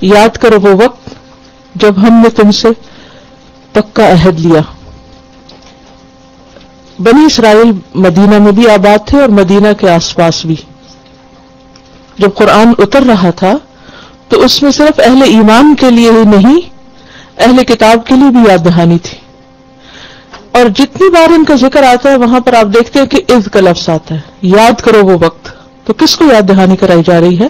یاد کرو وہ وقت جب ہم نے تم سے پکا عہد لیا. بنی اسرائیل مدینہ میں بھی آباد تھے اور مدینہ کے آس پاس بھی. جب قرآن اتر رہا تھا تو اس میں صرف اہل ایمان کے لیے ہی نہیں، اہل کتاب کے لیے بھی یاد دہانی تھی. اور جتنی بار ان کا ذکر آتا ہے وہاں پر آپ دیکھتے ہیں کہ اذ کا لفظ آتا ہے، یاد کرو وہ وقت. تو کس کو یاد دہانی کرائی جا رہی ہے؟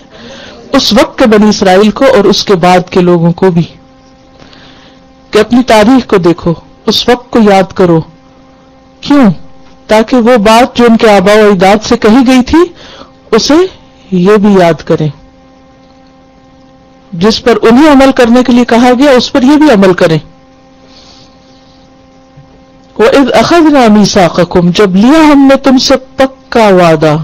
اس وقت کے بنی اسرائیل کو اور اس کے بعد کے لوگوں کو بھی، کہ اپنی تاریخ کو دیکھو، اس وقت کو یاد کرو. کیوں؟ تاکہ وہ بات جو ان کے آباء و اجداد سے کہی گئی تھی اسے یہ بھی یاد کریں. جس پر انہیں عمل کرنے کے لیے کہا گیا اس پر یہ بھی عمل کریں. وَإِذْ أَخَذْنَا مِيثَاقَكُمْ، جب لیا ہم نے تم سے پکا وعدہ.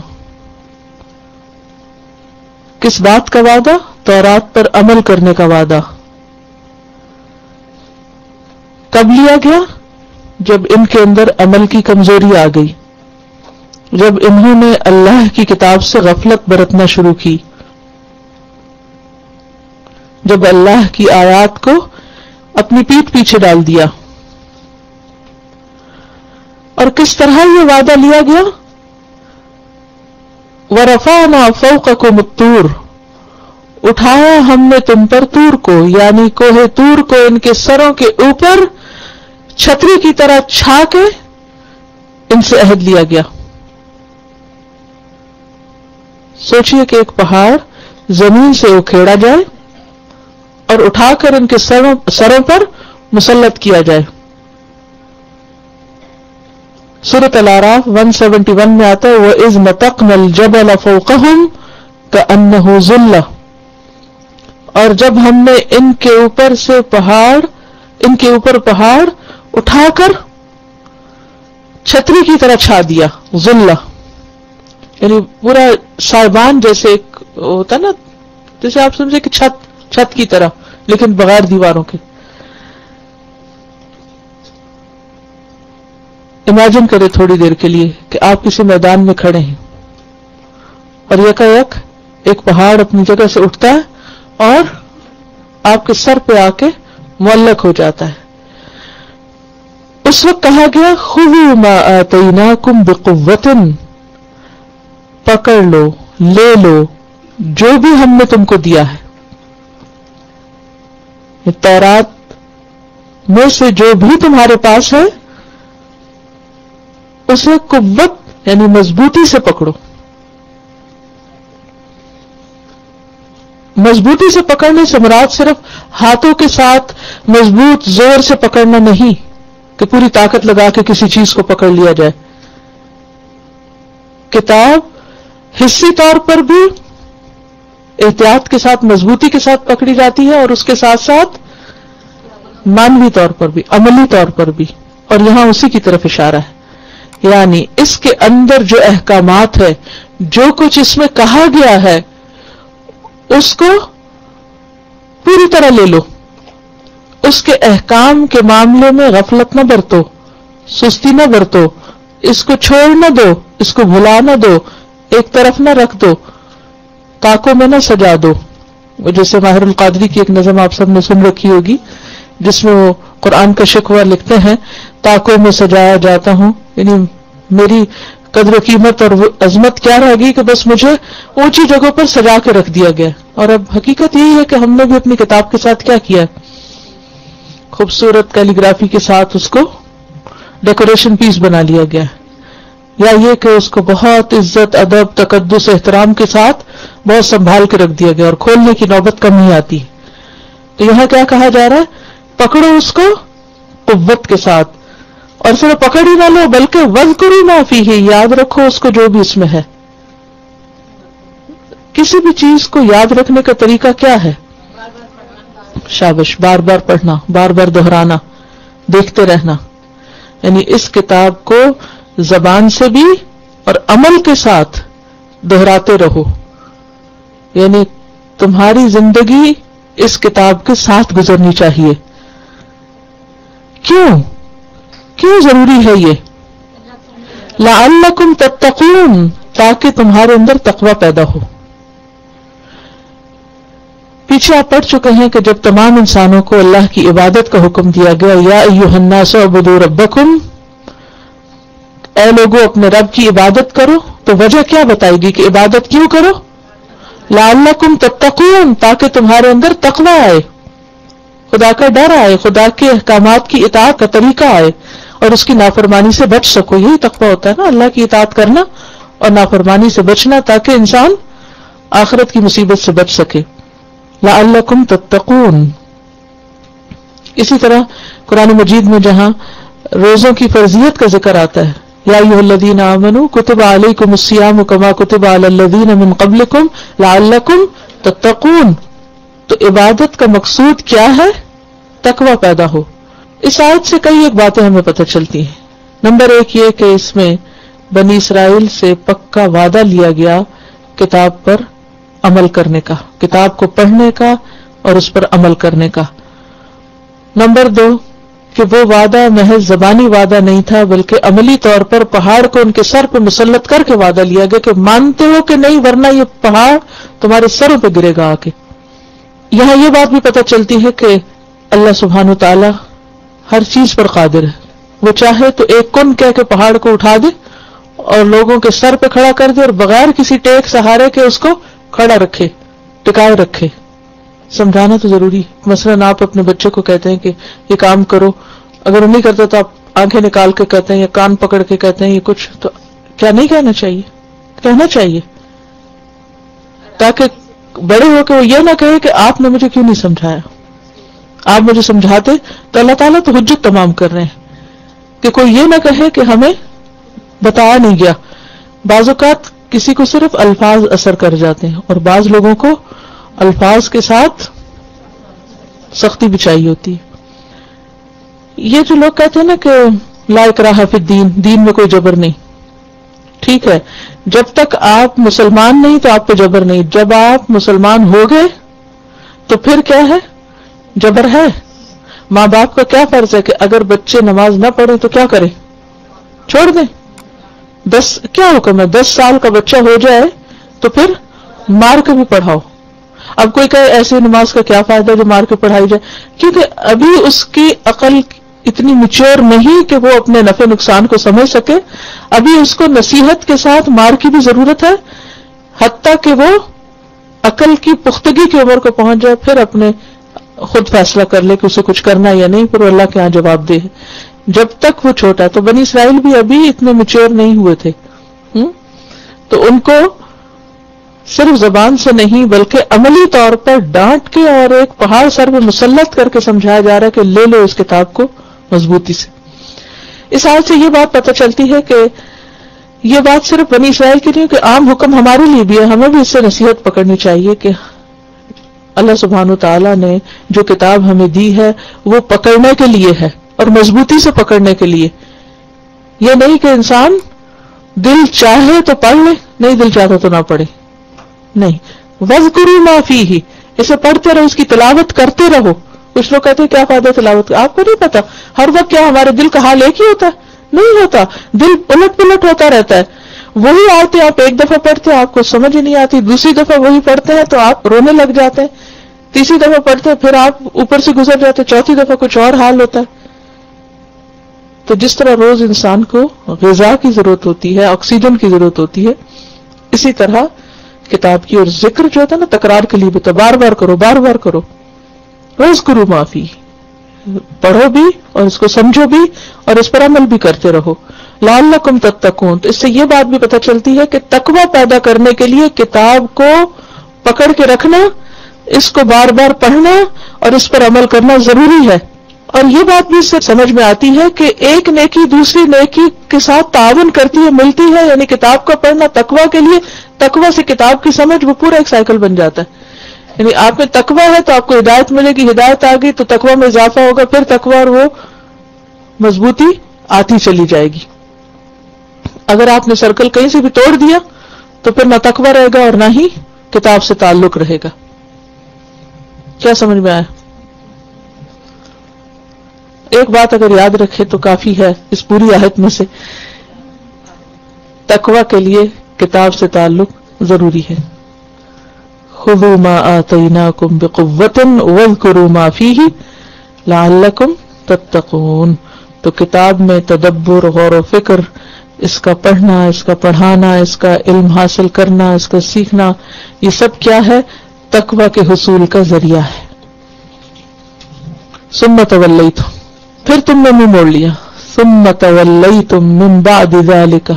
کس بات کا وعدہ؟ تورات پر عمل کرنے کا وعدہ. کب لیا گیا؟ جب ان کے اندر عمل کی کمزوری آ گئی، جب انہوں نے اللہ کی کتاب سے غفلت برتنا شروع کی، جب اللہ کی آیات کو اپنی پیٹھ پیچھے ڈال دیا. اور کس طرح یہ وعدہ لیا گیا؟ وَرَفَعْنَا فَوْقَكُمُ الطُّورَ، اٹھایا ہم نے تم پر طور کو، یعنی کوہ طور کو ان کے سروں کے اوپر چھتری کی طرح چھا کے ان سے عہد لیا گیا. سوچئے کہ ایک پہاڑ زمین سے اکھیڑا جائے اور اٹھا کر ان کے سروں پر مسلط کیا جائے. سورۃ الاعراف 171 میں آتا ہے وَإِذْ نَتَقْنَا الْجَبَلَ فَوْقَهُمْ كَأَنَّهُ ظُلَّةٌ، اور جب ہم نے ان کے اوپر پہاڑ اٹھا کر چھتری کی طرح چھا دیا. ظلہ یعنی پورا سائبان جیسے ایک ہوتا نا، جیسے آپ سمجھے کہ چھت کی طرح لیکن بغیر دیواروں کے. امیجن کرے تھوڑی دیر کے لیے کہ آپ کسی میدان میں کھڑے ہیں اور یکایک ایک پہاڑ اپنی جگہ سے اٹھتا ہے اور آپ کے سر پہ آ کے معلق ہو جاتا ہے. اس وقت کہا گیا خذوا ما آتیناکم بقوة، پکڑ لو، لے لو جو بھی ہم نے تم کو دیا ہے. تورات میں سے جو بھی تمہارے پاس ہے اسے قوت یعنی مضبوطی سے پکڑو. مضبوطی سے پکڑنے سے مراد صرف ہاتھوں کے ساتھ مضبوط زور سے پکڑنا نہیں کہ پوری طاقت لگا کے کسی چیز کو پکڑ لیا جائے. کتاب حصی طور پر بھی احتیاط کے ساتھ مضبوطی کے ساتھ پکڑی جاتی ہے اور اس کے ساتھ ساتھ مانوی طور پر بھی، عملی طور پر بھی. اور یہاں اسی کی طرف اشارہ ہے، یعنی اس کے اندر جو احکامات ہے، جو کچھ اس میں کہا گیا ہے اس کو پوری طرح لے لو. اس کے احکام کے معاملے میں غفلت نہ برتو، سستی نہ برتو، اس کو چھوڑ نہ دو، اس کو بھلا نہ دو، ایک طرف نہ رکھ دو، طاقوں میں نہ سجا دو. جیسے ماہر القادری کی ایک نظم آپ سب نے سن رکھی ہوگی جس میں وہ قرآن کا شکوہ لکھتے ہیں، طاقوں میں سجایا جاتا ہوں، یعنی میری قدر و قیمت اور عظمت کیا رہ گئی کہ بس مجھے اونچی جگہوں پر سجا کے رکھ دیا گیا. اور اب حقیقت یہی ہے کہ ہم نے بھی اپنی کتاب کے ساتھ کیا کیا ہے، خوبصورت کیلیگرافی کے ساتھ اس کو ڈیکوریشن پیس بنا لیا گیا ہے، یا یہ کہ اس کو بہت عزت، ادب، تقدس، احترام کے ساتھ بہت سنبھال کے رکھ دیا گیا اور کھولنے کی نوبت کم ہی آتی. تو یہاں کیا کہا جا رہا ہے؟ پکڑو اس کو قوت کے ساتھ، اور صرف پکڑ ہی نہ لو بلکہ وَاذْكُرُوا مَا فِيهِ، یاد رکھو اس کو جو بھی اس میں ہے. کسی بھی چیز کو یاد رکھنے کا طریقہ کیا ہے؟ شابش، بار بار پڑھنا، بار بار دہرانا، دیکھتے رہنا. یعنی اس کتاب کو زبان سے بھی اور عمل کے ساتھ دہراتے رہو. یعنی تمہاری زندگی اس کتاب کے ساتھ گزرنی چاہیے. کیوں ضروری ہے یہ؟ لعلکم تتقون، تاکہ تمہارے اندر تقوی پیدا ہو. پیچھے آپ پڑھ چکے ہیں کہ جب تمام انسانوں کو اللہ کی عبادت کا حکم دیا گیا، یا ایھا الناس اعبدوا ربکم، اے لوگوں اپنے رب کی عبادت کرو، تو وجہ کیا بتائے گی کہ عبادت کیوں کرو؟ لعلکم تتقون، تاکہ تمہارے اندر تقوی آئے، خدا کا ڈر آئے، خدا کے احکامات کی اطاعت کا طریقہ آئے اور اس کی نافرمانی سے بچ سکو. یہی تقوی ہوتا ہے نا، اللہ کی اطاعت کرنا اور نافرمانی سے بچنا، تاکہ انسان آخرت کی مصیبت سے بچ سکے. لعلکم تتقون. اسی طرح قرآن مجید میں جہاں روزوں کی فرضیت کا ذکر آتا ہے، یا ایھا الذین آمنوا کتب علیکم الصیام کما کتب علی الذین من قبلکم لعلکم تتقون. تو عبادت کا مقصود کیا ہے؟ تقوی پیدا ہو. اس آیت سے کئی ایک باتیں ہمیں پتہ چلتی ہیں. نمبر ایک یہ کہ اس میں بنی اسرائیل سے پکا وعدہ لیا گیا کتاب پر عمل کرنے کا، کتاب کو پڑھنے کا اور اس پر عمل کرنے کا. نمبر دو کہ وہ وعدہ محض زبانی وعدہ نہیں تھا، بلکہ عملی طور پر پہاڑ کو ان کے سر پہ مسلط کر کے وعدہ لیا گیا کہ مانتے ہو کہ نہیں، ورنہ یہ پہاڑ تمہارے سروں پہ گرے گا آ کے. یہاں یہ بات بھی پتہ چلتی ہے کہ اللہ سبحانہ و تعالی ہر چیز پر قادر ہے. وہ چاہے تو ایک کن کہہ کے پہاڑ کو اٹھا دے اور لوگوں کے سر پہ کھڑا کر دے اور بغیر کسی ٹیک سہارے کے اس کو کھڑا رکھے، ٹکائے رکھے. سمجھانا تو ضروری. مثلاً آپ اپنے بچے کو کہتے ہیں کہ یہ کام کرو، اگر وہ نہیں کرتا تو آپ آنکھیں نکال کے کہتے ہیں یا کان پکڑ کے کہتے ہیں یہ کچھ، تو کیا نہیں کہنا چاہیے؟ کہنا چاہیے، تاکہ بڑے ہو کے وہ یہ نہ کہے کہ آپ نے مجھے کیوں نہیں سمجھایا. آپ مجھے سمجھاتے تو اللہ تعالیٰ تو حجت تمام کر رہے ہیں کہ کوئی یہ نہ کہے کہ ہمیں بتایا نہیں گیا. بعض اوقات کسی کو صرف الفاظ اثر کر جاتے ہیں اور بعض لوگوں کو الفاظ کے ساتھ سختی بھی چاہیے ہوتی ہے. یہ جو لوگ کہتے ہیں نا کہ لا اکراہ فی الدین، دین میں کوئی جبر نہیں، ٹھیک ہے، جب تک آپ مسلمان نہیں تو آپ پہ جبر نہیں. جب آپ مسلمان ہو گئے تو پھر کیا ہے؟ جبر ہے. ماں باپ کا کیا فرض ہے کہ اگر بچے نماز نہ پڑھیں تو کیا کریں؟ چھوڑ دیں. کیا حکم ہے؟ 10 سال کا بچہ ہو جائے تو پھر مار کے بھی پڑھاؤ. اب کوئی کہے ایسی نماز کا کیا فائدہ جو مار کے پڑھائی جائے؟ کیونکہ ابھی اس کی عقل اتنی میچور نہیں کہ وہ اپنے نفع نقصان کو سمجھ سکے. ابھی اس کو نصیحت کے ساتھ مار کی بھی ضرورت ہے، حتیٰ کہ وہ عقل کی پختگی کی عمر کو پہنچ جائے، پھر اپنے خود فیصلہ کر لے کہ اسے کچھ کرنا یا نہیں، پھر اللہ کے ہاں جواب دے. جب تک وہ چھوٹا ہے تو بنی اسرائیل بھی ابھی اتنے میچور نہیں ہوئے تھے، تو ان کو صرف زبان سے نہیں بلکہ عملی طور پر ڈانٹ کے اور ایک پہاڑ سر میں مسلط کر کے سمجھایا جا رہا ہے کہ لے لو اس کتاب کو مضبوطی سے. اس آیت سے یہ بات پتہ چلتی ہے کہ یہ بات صرف بنی اسرائیل کی نہیں کہ عام حکم ہمارے لیے بھی ہے. ہمیں بھی اس سے نصیحت پکڑنی چاہیے کہ اللہ سبحانہ و تعالیٰ نے جو کتاب ہمیں دی ہے وہ پکڑنے کے لیے ہے اور مضبوطی سے پکڑنے کے لیے. یہ نہیں کہ انسان دل چاہے تو پڑھ لے، نہیں دل چاہتا تو نہ پڑھے، نہیں. وَاذْكُرُوا مَا فِيهِ، اسے پڑھتے رہو، اس کی تلاوت کرتے رہو. کچھ لوگ کہتے ہیں کیا فائدہ تلاوت کا؟ آپ کو نہیں پتا ہر وقت کیا ہمارے دل کا حال ایک ہی ہوتا ہے؟ نہیں ہوتا. دل الٹ پلٹ ہوتا رہتا ہے. وہی آتے آپ ایک دفعہ پڑھتے ہیں آپ کو سمجھ ہی نہیں آتی، دوسری دفعہ وہی پڑھتے ہیں تو آپ رونے لگ جاتے ہیں، تیسری دفعہ پڑھتے ہیں پھر آپ اوپر سے گزر جاتے ہیں، چوتھی دفعہ کچھ اور حال ہوتا ہے. تو جس طرح روز انسان کو غذا کی ضرورت ہوتی ہے، آکسیجن کی ضرورت ہوتی ہے، اسی طرح کتاب کی اور ذکر جو ہوتا ہے نا تکرار کے لیے بھی تو بار بار کرو، بار بار کرو. روز کرو معافی، پڑھو بھی اور اس کو سمجھو بھی اور اس پر عمل بھی کرتے رہو. لعلکم تتقون. تو اس سے یہ بات بھی پتہ چلتی ہے کہ تقوی پیدا کرنے کے لیے کتاب کو پکڑ کے رکھنا، اس کو بار بار پڑھنا اور اس پر عمل کرنا ضروری ہے. اور یہ بات بھی اس سے سمجھ میں آتی ہے کہ ایک نیکی دوسری نیکی کے ساتھ تعاون کرتی ہے، ملتی ہے. یعنی کتاب کا پڑھنا تقوی کے لیے، تقوی سے کتاب کی سمجھ، وہ پورا ایک سائیکل بن جاتا ہے. یعنی آپ میں تقوی ہے تو آپ کو ہدایت ملے گی، ہدایت آ گئی تو تقوی میں اضافہ ہوگا، پھر تقوی اور وہ مضبوطی آتی چلی جائے گی. اگر آپ نے سرکل کہیں سے بھی توڑ دیا تو پھر نہ تقوی رہے گا اور نہ ہی کتاب سے تعلق رہے گا. کیا سمجھ میں آیا؟ ایک بات اگر یاد رکھے تو کافی ہے اس پوری آیت میں سے، تقوی کے لیے کتاب سے تعلق ضروری ہے. خذوا ما آتیناکم بقوۃ واذکروا ما فیہ لعلکم تتقون. تو کتاب میں تدبر، غور و فکر، اس کا پڑھنا، اس کا پڑھانا، اس کا علم حاصل کرنا، اس کا سیکھنا، یہ سب کیا ہے؟ تقوی کے حصول کا ذریعہ ہے. ثم تولیتم، پھر تم نے منہ موڑ لیا. ثم تولیتم من بعد ذلک،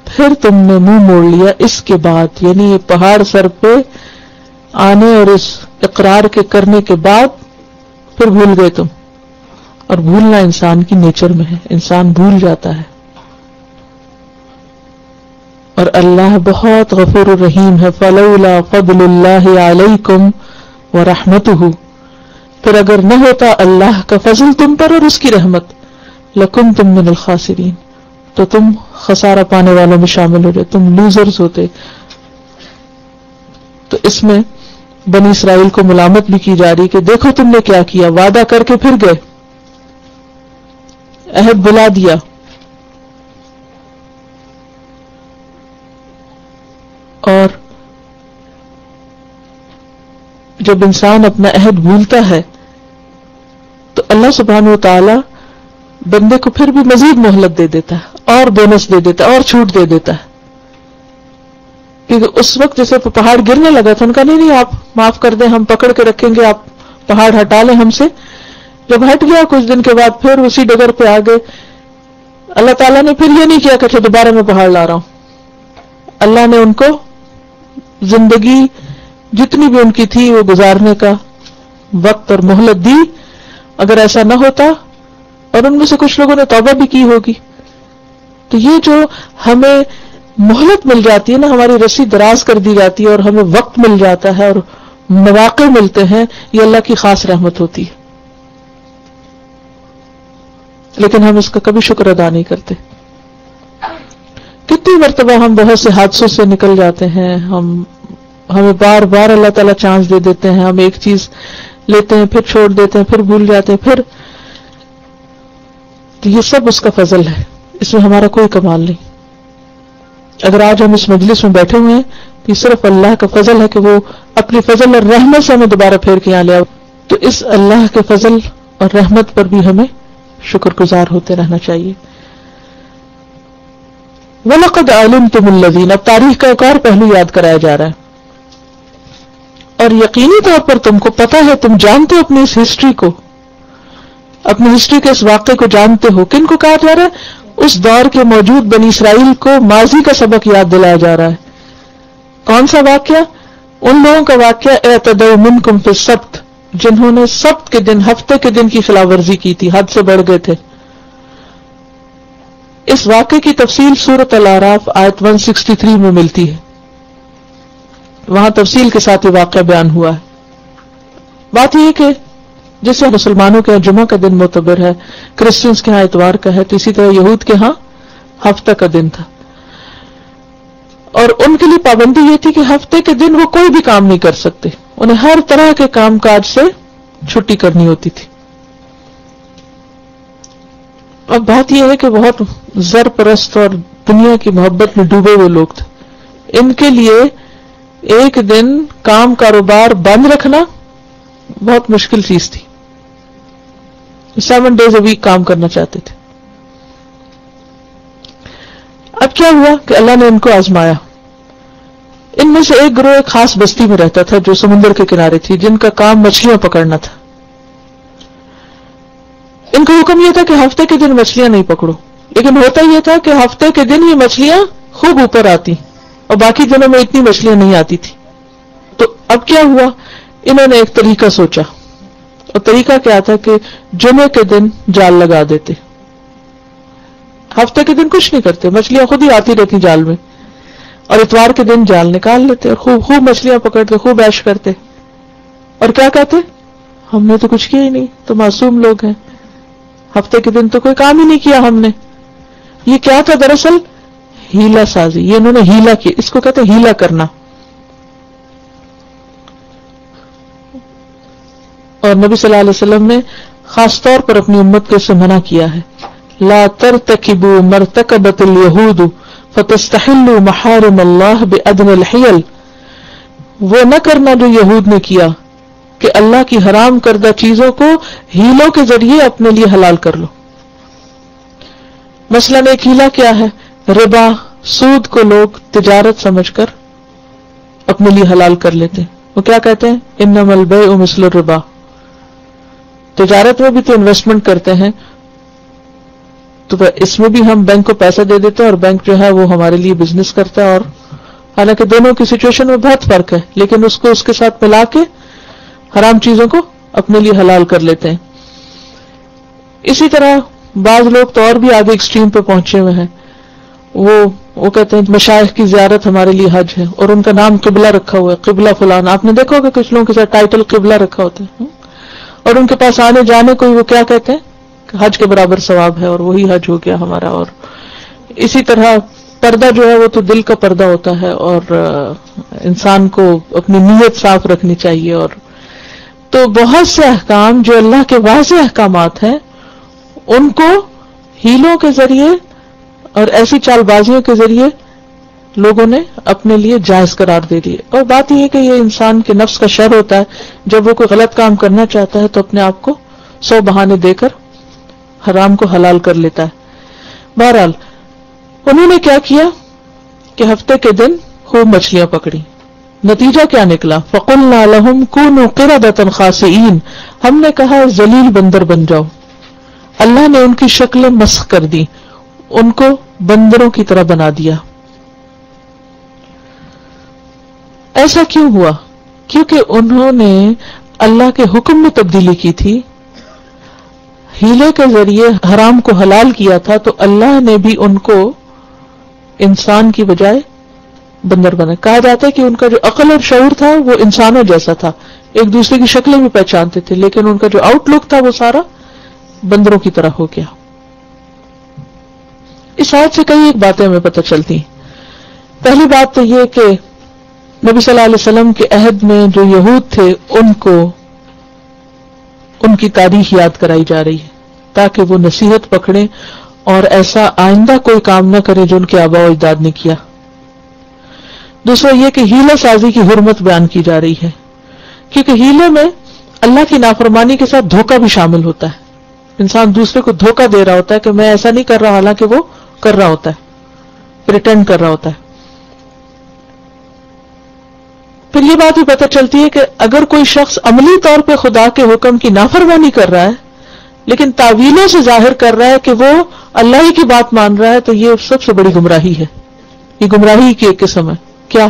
پھر تم نے منہ موڑ لیا اس کے بعد، یعنی یہ پہاڑ سر پہ آنے اور اس اقرار کے کرنے کے بعد پھر بھول گئے تم. اور بھولنا انسان کی نیچر میں ہے، انسان بھول جاتا ہے. اور اللہ بہت غفور الرحیم ہے. فلولا فضل اللہ علیکم ورحمتہ، پھر اگر نہ ہوتا اللہ کا فضل تم پر اور اس کی رحمت، لکنتم من الخاسرین، تو تم خسارہ پانے والوں میں شامل ہو جائے، تم لوزرز ہوتے. تو اس میں بنی اسرائیل کو ملامت بھی کی جا رہی کہ دیکھو تم نے کیا کیا، وعدہ کر کے پھر گئے، عہد بلا دیا. اور جب انسان اپنا عہد بھولتا ہے تو اللہ سبحانہ و تعالی بندے کو پھر بھی مزید مہلت دے دیتا ہے، اور بونس دے دیتا ہے، اور چھوٹ دے دیتا ہے. کیونکہ اس وقت جیسے پہاڑ گرنے لگا تھا، ان کا نہیں آپ معاف کر دیں، ہم پکڑ کے رکھیں گے، آپ پہاڑ ہٹا لیں ہم سے. جب ہٹ گیا کچھ دن کے بعد پھر اسی ڈگر پہ آ گئے. اللہ تعالیٰ نے پھر یہ نہیں کیا کہ دوبارہ میں پہاڑ لا رہا ہوں. اللہ نے ان کو زندگی جتنی بھی ان کی تھی وہ گزارنے کا وقت اور مہلت دی. اگر ایسا نہ ہوتا، اور ان میں سے کچھ لوگوں نے توبہ بھی کی ہوگی، تو یہ جو ہمیں مہلت مل جاتی ہے نا، ہماری رسی دراز کر دی جاتی ہے اور ہمیں وقت مل جاتا ہے اور مواقع ملتے ہیں، یہ اللہ کی خاص رحمت ہوتی ہے. لیکن ہم اس کا کبھی شکر ادا نہیں کرتے. کتنی مرتبہ ہم بہت سے حادثوں سے نکل جاتے ہیں، ہمیں بار بار اللہ تعالیٰ چانس دے دیتے ہیں، ہم ایک چیز لیتے ہیں پھر چھوڑ دیتے ہیں، پھر بھول جاتے ہیں، پھر تو یہ سب اس کا فضل ہے، اس میں ہمارا کوئی کمال نہیں. اگر آج ہم اس مجلس میں بیٹھے ہوئے ہیں تو یہ صرف اللہ کا فضل ہے کہ وہ اپنی فضل اور رحمت سے ہمیں دوبارہ پھیر کے یہاں لے آؤ. تو اس اللہ کے فضل اور رحمت پر بھی ہمیں شکر گزار ہوتے رہنا چاہیے. وَلَقَدْ عَلِمْتُمُ الَّذِينَ، اب تاریخ کا ایک اور پہلو یاد کرایا جا رہا ہے. اور یقینی طور پر تم کو پتا ہے، تم جانتے ہو اپنی اس ہسٹری کو، اپنی ہسٹری کے اس واقعے کو جانتے ہو. کن کو کہا جا رہا ہے؟ اس دور کے موجود بنی اسرائیل کو ماضی کا سبق یاد دلایا جا رہا ہے. کون سا واقعہ؟ ان لوگوں کا واقعہ اعتدوا منکم فی السبت، جنہوں نے سبت کے دن، ہفتے کے دن کی خلاف ورزی کی تھی، حد سے بڑھ گئے تھے. اس واقعے کی تفصیل سورۃ الاعراف آیت 163 میں ملتی ہے، وہاں تفصیل کے ساتھ یہ واقعہ بیان ہوا ہے. بات یہ کہ جیسے مسلمانوں کے ہاں جمعہ کا دن معتبر ہے، کرسچنز کے ہاں اتوار کا ہے، تو اسی طرح یہود کے ہاں ہفتہ کا دن تھا. اور ان کے لیے پابندی یہ تھی کہ ہفتے کے دن وہ کوئی بھی کام نہیں کر سکتے، انہیں ہر طرح کے کام کاج سے چھٹی کرنی ہوتی تھی. اب بات یہ ہے کہ بہت زر پرست اور دنیا کی محبت میں ڈوبے ہوئے لوگ تھے. ان کے لیے ایک دن کام کاروبار بند رکھنا بہت مشکل چیز تھی. 7 days a week کام کرنا چاہتے تھے. اب کیا ہوا کہ اللہ نے ان کو آزمایا. ان میں سے ایک گروہ ایک خاص بستی میں رہتا تھا جو سمندر کے کنارے تھی، جن کا کام مچھلیاں پکڑنا تھا. ان کا حکم یہ تھا کہ ہفتے کے دن مچھلیاں نہیں پکڑو، لیکن ہوتا یہ تھا کہ ہفتے کے دن یہ مچھلیاں خوب اوپر آتی اور باقی دنوں میں اتنی مچھلیاں نہیں آتی تھی. تو اب کیا ہوا، انہوں نے ایک طریقہ سوچا، اور طریقہ کیا تھا کہ جمعے کے دن جال لگا دیتے، ہفتے کے دن کچھ نہیں کرتے، مچھلیاں خود ہی آتی رہتی جال میں، اور اتوار کے دن جال نکال لیتے اور خوب خوب مچھلیاں پکڑتے، خوب عیش کرتے. اور کیا کہتے، ہم نے تو کچھ کیا ہی نہیں، تو معصوم لوگ ہیں، ہفتے کے دن تو کوئی کام ہی نہیں کیا ہم نے. یہ کیا تھا دراصل؟ ہیلا سازی. یہ انہوں نے ہیلا کیا، اس کو کہتے ہیں ہیلا کرنا. اور نبی صلی اللہ علیہ وسلم نے خاص طور پر اپنی امت کو اس سے منع کیا ہے. لا ترتکبوا مرتکبت اليہود فتستحلوا محارم اللہ بأدنى الحیل. وہ نہ کرنا جو یہود نے کیا کہ اللہ کی حرام کردہ چیزوں کو ہیلوں کے ذریعے اپنے لیے حلال کر لو. مثلاً ایک ہیلا کیا ہے؟ ربا، سود کو لوگ تجارت سمجھ کر اپنے لیے حلال کر لیتے ہیں. وہ کیا کہتے ہیں؟ انما البیع مثل الربا. تجارت میں بھی تو انویسٹمنٹ کرتے ہیں، تو اس میں بھی ہم بینک کو پیسہ دے دیتے ہیں اور بینک جو ہے وہ ہمارے لیے بزنس کرتا ہے. اور حالانکہ دونوں کی سچویشن میں بہت فرق ہے، لیکن اس کو اس کے ساتھ ملا کے حرام چیزوں کو اپنے لیے حلال کر لیتے ہیں. اسی طرح بعض لوگ تو اور بھی آگے ایکسٹریم پہ پہنچے ہوئے ہیں. وہ کہتے ہیں مشائخ کی زیارت ہمارے لیے حج ہے، اور ان کا نام قبلہ رکھا ہوا ہے، قبلہ فلان. آپ نے دیکھا ہوگا کچھ لوگوں کے ساتھ ٹائٹل قبلہ رکھا ہوتا ہے، اور ان کے پاس آنے جانے کو وہ کیا کہتے ہیں کہ حج کے برابر ثواب ہے، اور وہی حج ہو گیا ہمارا. اور اسی طرح پردہ جو ہے وہ تو دل کا پردہ ہوتا ہے، اور انسان کو اپنی نیت صاف رکھنی چاہیے. اور تو بہت سے احکام جو اللہ کے واضح احکامات ہیں ان کو ہیلوں کے ذریعے اور ایسی چال بازیوں کے ذریعے لوگوں نے اپنے لیے جائز قرار دے دیے. اور بات یہ ہے کہ یہ انسان کے نفس کا شر ہوتا ہے، جب وہ کوئی غلط کام کرنا چاہتا ہے تو اپنے آپ کو 100 بہانے دے کر حرام کو حلال کر لیتا ہے. بہرحال انہوں نے کیا کیا کہ ہفتے کے دن خوب مچھلیاں پکڑی. نتیجہ کیا نکلا؟ فَقُلْنَا لَهُمْ كُونُوا قِرَدَةً خَاسِئِينَ. ہم نے کہا ذلیل بندر بن جاؤ. اللہ نے ان کی شکلیں مسخ کر دی، ان کو بندروں کی طرح بنا دیا. ایسا کیوں ہوا؟ کیونکہ انہوں نے اللہ کے حکم میں تبدیلی کی تھی، ہیلے کے ذریعے حرام کو حلال کیا تھا، تو اللہ نے بھی ان کو انسان کی بجائے بندر بنا. کہا جاتا ہے کہ ان کا جو عقل اور شعور تھا وہ انسانوں جیسا تھا، ایک دوسرے کی شکلیں بھی پہچانتے تھے، لیکن ان کا جو آؤٹ لک تھا وہ سارا بندروں کی طرح ہو گیا. اس آیت سے کئی ایک باتیں ہمیں پتہ چلتی. پہلی بات تو یہ کہ نبی صلی اللہ علیہ وسلم کے عہد میں جو یہود تھے ان کو ان کی تاریخ یاد کرائی جا رہی ہے تاکہ وہ نصیحت پکڑیں اور ایسا آئندہ کوئی کام نہ کرے جو ان کے آباء و اجداد نے کیا. دوسرا یہ کہ ہیلہ سازی کی حرمت بیان کی جا رہی ہے، کیونکہ ہیلے میں اللہ کی نافرمانی کے ساتھ دھوکہ بھی شامل ہوتا ہے. انسان دوسرے کو دھوکہ دے رہا ہوتا ہے کہ میں ایسا نہیں کر رہا، حالانکہ وہ کر رہا ہوتا ہے، پریٹینڈ کر رہا ہوتا ہے. پھر یہ بات بھی پتہ چلتی ہے کہ اگر کوئی شخص عملی طور پہ خدا کے حکم کی نافرمانی کر رہا ہے لیکن تعویلوں سے ظاہر کر رہا ہے کہ وہ اللہ ہی کی بات مان رہا ہے، تو یہ سب سے بڑی گمراہی ہے. یہ گمراہی کی ایک قسم ہے. کیا؟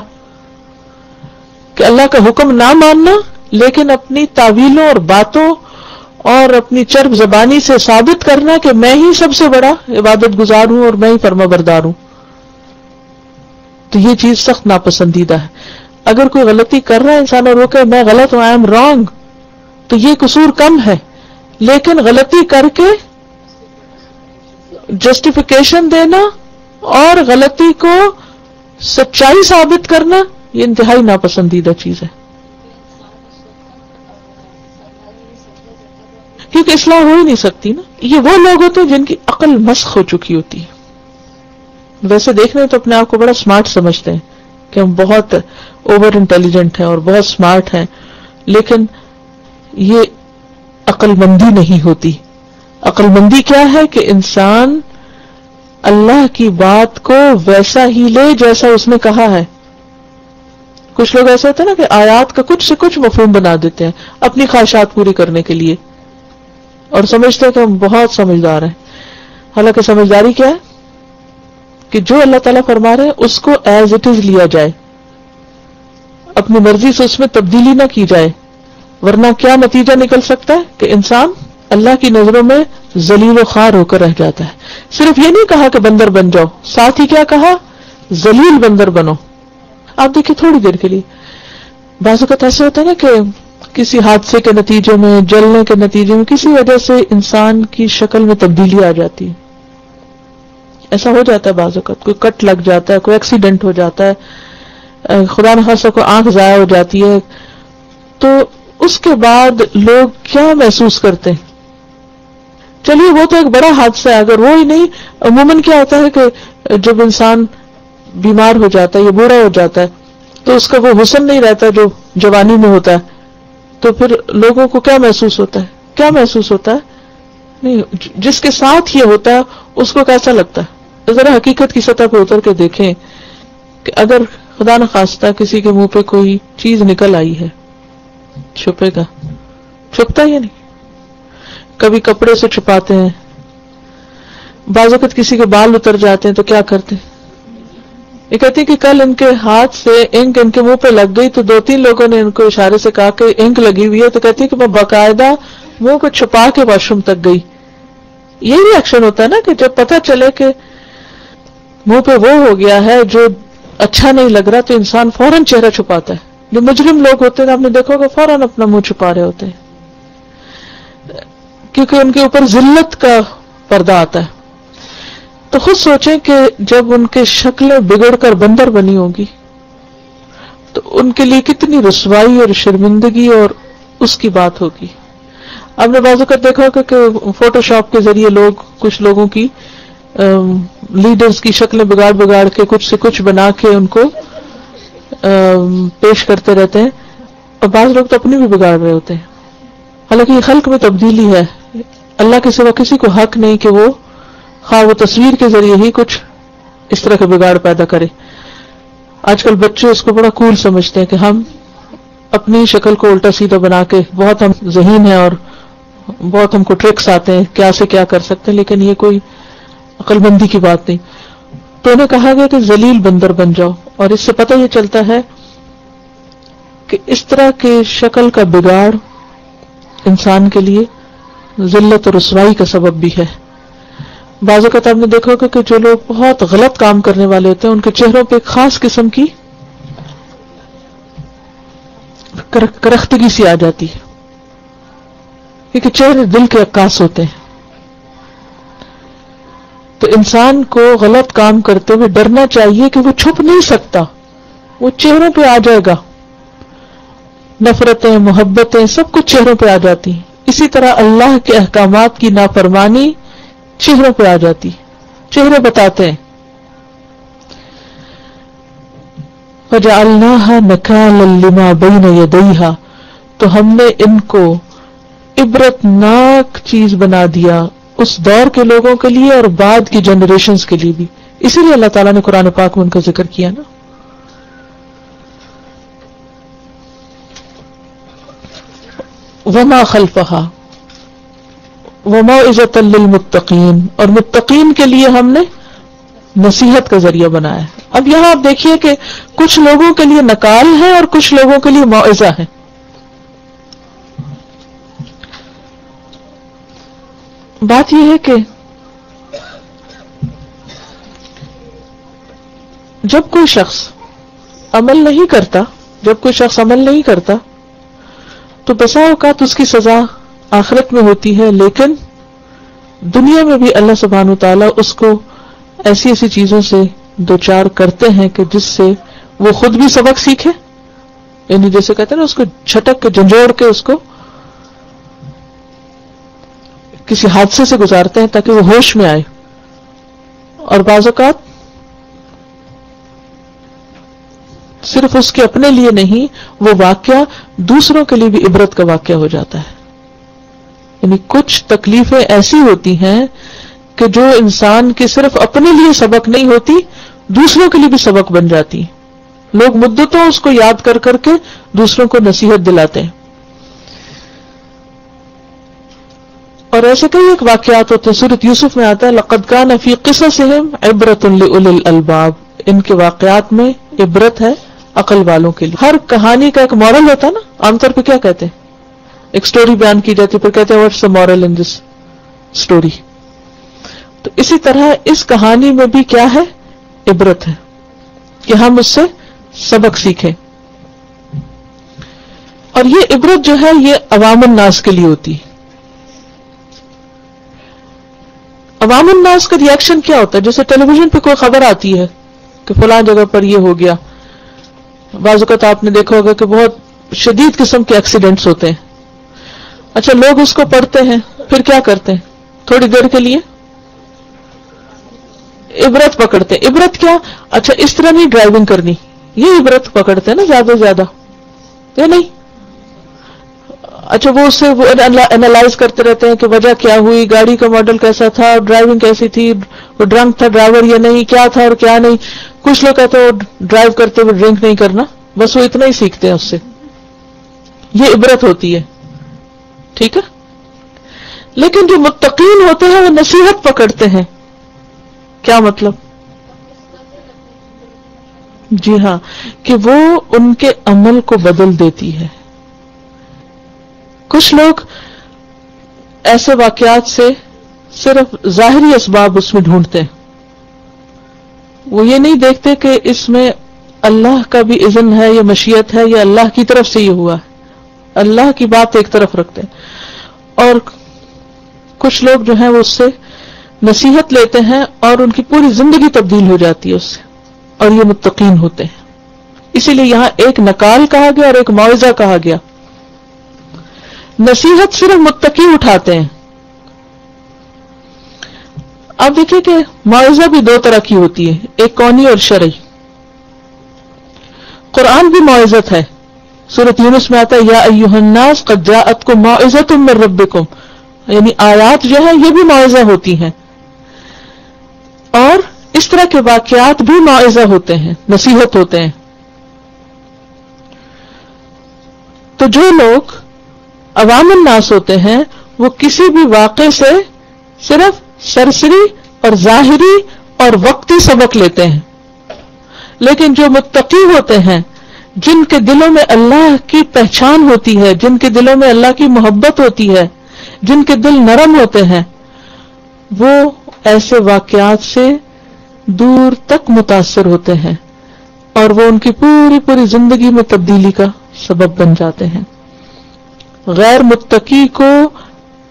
کہ اللہ کا حکم نہ ماننا لیکن اپنی تعویلوں اور باتوں اور اپنی چرب زبانی سے ثابت کرنا کہ میں ہی سب سے بڑا عبادت گزار ہوں اور میں ہی فرما بردار ہوں. تو یہ چیز سخت ناپسندیدہ ہے. اگر کوئی غلطی کر رہا ہے انسان اور وہ کہ میں غلط ہوں، آئی ایم رانگ، تو یہ قصور کم ہے. لیکن غلطی کر کے جسٹیفیکیشن دینا اور غلطی کو سچائی ثابت کرنا یہ انتہائی ناپسندیدہ چیز ہے، کیونکہ اصلاح ہو ہی نہیں سکتی نا. یہ وہ لوگ ہوتے ہیں جن کی عقل مسخ ہو چکی ہوتی ہے. ویسے دیکھنے تو اپنے آپ کو بڑا سمارٹ سمجھتے ہیں کہ ہم بہت اوور انٹیلیجنٹ ہیں اور بہت سمارٹ ہیں، لیکن یہ عقل مندی نہیں ہوتی. عقل مندی کیا ہے کہ انسان اللہ کی بات کو ویسا ہی لے جیسا اس نے کہا ہے. کچھ لوگ ایسے ہوتے ہیں نا کہ آیات کا کچھ سے کچھ مفہوم بنا دیتے ہیں اپنی خواہشات پوری کرنے کے لیے اور سمجھتے ہیں کہ ہم بہت سمجھدار ہیں. حالانکہ سمجھداری کیا ہے کہ جو اللہ تعالیٰ فرما رہے ہیں اس کو ایز اٹ از لیا جائے، اپنی مرضی سے اس میں تبدیلی نہ کی جائے، ورنہ کیا نتیجہ نکل سکتا ہے کہ انسان اللہ کی نظروں میں ذلیل و خوار ہو کر رہ جاتا ہے. صرف یہ نہیں کہا کہ بندر بن جاؤ، ساتھ ہی کیا کہا؟ ذلیل بندر بنو. آپ دیکھیں تھوڑی دیر کے لیے بعض اوقات ایسے ہوتا ہے نا کہ کسی حادثے کے نتیجے میں، جلنے کے نتیجے میں، کسی وجہ سے انسان کی شکل میں تبدیلی آ جاتی ہے. ایسا ہو جاتا ہے بعض اوقات، کوئی کٹ لگ جاتا ہے، کوئی ایکسیڈنٹ ہو جاتا ہے، خدا نخواستہ کوئی آنکھ ضائع ہو جاتی ہے، تو اس کے بعد لوگ کیا محسوس کرتے ہیں؟ چلیے وہ تو ایک بڑا حادثہ ہے، اگر وہ ہی نہیں، عموماً کیا ہوتا ہے کہ جب انسان بیمار ہو جاتا ہے یا بوڑھا ہو جاتا ہے تو اس کا وہ حسن نہیں رہتا جو جوانی میں ہوتا ہے. تو پھر لوگوں کو کیا محسوس ہوتا ہے؟ کیا محسوس ہوتا ہے؟ نہیں، جس کے ساتھ یہ ہوتا ہے اس کو کیسا لگتا ہے؟ ذرا حقیقت کی سطح پہ اتر کے دیکھیں کہ اگر خدا نخواستہ کسی کے منہ پہ کوئی چیز نکل آئی ہے، چھپے گا؟ چھپتا ہی نہیں. کبھی کپڑے سے چھپاتے ہیں، بعض اوقات کسی کے بال اتر جاتے ہیں تو کیا کرتے ہیں؟ یہ کہتے ہیں کہ کل ان کے ہاتھ سے انک ان کے منہ پہ لگ گئی تو 2-3 لوگوں نے ان کو اشارے سے کہا کہ انک لگی ہوئی ہے، تو کہتی ہے کہ میں باقاعدہ منہ کو چھپا کے واش روم تک گئی. یہی ریئیکشن ہوتا ہے نا کہ جب پتہ چلے کہ منہ پہ وہ ہو گیا ہے جو اچھا نہیں لگ رہا تو انسان فوراً چہرہ چھپاتا ہے. جو مجرم لوگ ہوتے ہیں آپ نے دیکھا ہوگا فوراً اپنا منہ چھپا رہے ہوتے ہیں کیونکہ ان کے اوپر ذلت کا پردہ آتا ہے. تو خود سوچیں کہ جب ان کے شکلیں بگڑ کر بندر بنی ہوگی تو ان کے لیے کتنی رسوائی اور شرمندگی اور اس کی بات ہوگی. آپ نے بعض اوقات دیکھا ہوگا کہ فوٹو شاپ کے ذریعے لوگ کچھ لوگوں کی لیڈرز کی شکلیں بگاڑ کے کچھ سے کچھ بنا کے ان کو پیش کرتے رہتے ہیں، اور بعض لوگ تو اپنی بھی بگاڑ رہے ہوتے ہیں. حالانکہ یہ خلق میں تبدیلی ہے. اللہ کے سوا کسی کو حق نہیں کہ وہ خواہ وہ تصویر کے ذریعے ہی کچھ اس طرح کا بگاڑ پیدا کرے. آج کل بچے اس کو بڑا کول سمجھتے ہیں کہ ہم اپنی شکل کو الٹا سیدھا بنا کے بہت ہم ذہین ہیں اور بہت ہم کو ٹرکس آتے ہیں کیا سے کیا کر سکتے ہیں، لیکن یہ کوئی عقل مندی کی بات نہیں. تو انہیں کہا گیا کہ ذلیل بندر بن جاؤ، اور اس سے پتہ یہ چلتا ہے کہ اس طرح کے شکل کا بگاڑ انسان کے لیے ذلت اور رسوائی کا سبب بھی ہے. بعض اوقات آپ نے دیکھا ہوگا کہ جو لوگ بہت غلط کام کرنے والے ہوتے ہیں ان کے چہروں پہ ایک خاص قسم کی کرختگی سی آ جاتی ہے، کیونکہ چہرے دل کے عکاس ہوتے ہیں. تو انسان کو غلط کام کرتے ہوئے ڈرنا چاہیے کہ وہ چھپ نہیں سکتا، وہ چہروں پہ آ جائے گا. نفرتیں، محبتیں سب کچھ چہروں پہ آ جاتی ہیں. اسی طرح اللہ کے احکامات کی نافرمانی چہروں پہ آ جاتی، چہرے بتاتے ہیں. فَجَعَلْنَاهَا نَكَالًا لِمَا بَيْنَ يَدَيْهَا، تو ہم نے ان کو عبرتناک چیز بنا دیا اس دور کے لوگوں کے لیے اور بعد کی جنریشنز کے لیے بھی. اسی لیے اللہ تعالیٰ نے قرآن پاک میں ان کا ذکر کیا نا. وَمَا خَلْفَهَا وَمَوْعِظَةً لِّلْمُتَّقِينَ، اور متقین کے لیے ہم نے نصیحت کا ذریعہ بنایا ہے. اب یہاں آپ دیکھیے کہ کچھ لوگوں کے لیے نکال ہے اور کچھ لوگوں کے لیے موعظہ ہے. بات یہ ہے کہ جب کوئی شخص عمل نہیں کرتا تو بسا اوقات اس کی سزا آخرت میں ہوتی ہے، لیکن دنیا میں بھی اللہ سبحانہ وتعالیٰ اس کو ایسی ایسی چیزوں سے دوچار کرتے ہیں کہ جس سے وہ خود بھی سبق سیکھے. یعنی جیسے کہتے ہیں نا، اس کو جھٹک کے جھنجھوڑ کے اس کو کسی حادثے سے گزارتے ہیں تاکہ وہ ہوش میں آئے. اور بعض اوقات صرف اس کے اپنے لیے نہیں، وہ واقعہ دوسروں کے لیے بھی عبرت کا واقعہ ہو جاتا ہے. یعنی کچھ تکلیفیں ایسی ہوتی ہیں کہ جو انسان کے صرف اپنے لیے سبق نہیں ہوتی، دوسروں کے لیے بھی سبق بن جاتی. لوگ مدتوں اس کو یاد کر کر کے دوسروں کو نصیحت دلاتے ہیں. اور ایسے کئی ایک واقعات ہوتے ہیں. سورۃ یوسف میں آتا ہے لقد کان فی قصصہم عبرۃ لأولی الالباب، ان کے واقعات میں عبرت ہے عقل والوں کے لیے. ہر کہانی کا ایک مورل ہوتا ہے نا. عام طور پہ کیا کہتے ہیں، ایک سٹوری بیان کی جاتی ہے، پھر کہتے ہیں what's the moral in this story. تو اسی طرح اس کہانی میں بھی کیا ہے، عبرت ہے کہ ہم اس سے سبق سیکھیں. اور یہ عبرت جو ہے یہ عوام الناس کے لیے ہوتی ہے. عوام الناس کا ری ایکشن کیا ہوتا ہے؟ جیسے ٹیلی ویژن پہ کوئی خبر آتی ہے کہ فلاں جگہ پر یہ ہو گیا. بعض اوقات آپ نے دیکھا ہوگا کہ بہت شدید قسم کے ایکسیڈنٹس ہوتے ہیں. اچھا، لوگ اس کو پڑھتے ہیں، پھر کیا کرتے ہیں؟ تھوڑی دیر کے لیے عبرت پکڑتے ہیں. عبرت کیا؟ اچھا اس طرح نہیں ڈرائیونگ کرنی، یہ عبرت پکڑتے ہیں نا زیادہ سے زیادہ، یا نہیں؟ اچھا وہ اس سے وہ انالائز کرتے رہتے ہیں کہ وجہ کیا ہوئی، گاڑی کا ماڈل کیسا تھا، ڈرائیونگ کیسی تھی، وہ ڈرنک تھا ڈرائیور یا نہیں، کیا تھا اور کیا نہیں. کچھ لوگ کہتے ہیں وہ ڈرائیو کرتے ہوئے ڈرنک نہیں کرنا، بس وہ اتنا ہی سیکھتے ہیں اس سے. یہ عبرت ہوتی ہے، ٹھیک ہے. لیکن جو متقین ہوتے ہیں وہ نصیحت پکڑتے ہیں. کیا مطلب؟ جی ہاں، کہ وہ ان کے عمل کو بدل دیتی ہے. کچھ لوگ ایسے واقعات سے صرف ظاہری اسباب اس میں ڈھونڈتے ہیں، وہ یہ نہیں دیکھتے کہ اس میں اللہ کا بھی اذن ہے یا مشیت ہے یا اللہ کی طرف سے یہ ہوا ہے. اللہ کی بات ایک طرف رکھتے ہیں. اور کچھ لوگ جو ہیں وہ اس سے نصیحت لیتے ہیں اور ان کی پوری زندگی تبدیل ہو جاتی ہے اس سے، اور یہ متقین ہوتے ہیں. اسی لیے یہاں ایک نکال کہا گیا اور ایک موعظہ کہا گیا. نصیحت صرف متقی اٹھاتے ہیں. اب دیکھیں کہ موعظہ بھی دو طرح کی ہوتی ہے، ایک کونی اور شرعی. قرآن بھی موعظت ہے. سورۃ یونس میں آتا ہے یا ایھا الناس قد جاءتکم موعظۃ من ربکم، یعنی آیات جو ہیں یہ بھی موعظہ ہوتی ہیں. اور اس طرح کے واقعات بھی موعظہ ہوتے ہیں، نصیحت ہوتے ہیں. تو جو لوگ عوام الناس ہوتے ہیں وہ کسی بھی واقعے سے صرف سرسری اور ظاہری اور وقتی سبق لیتے ہیں. لیکن جو متقی ہوتے ہیں، جن کے دلوں میں اللہ کی پہچان ہوتی ہے، جن کے دلوں میں اللہ کی محبت ہوتی ہے، جن کے دل نرم ہوتے ہیں، وہ ایسے واقعات سے دور تک متاثر ہوتے ہیں اور وہ ان کی پوری پوری زندگی میں تبدیلی کا سبب بن جاتے ہیں. غیر متقی کو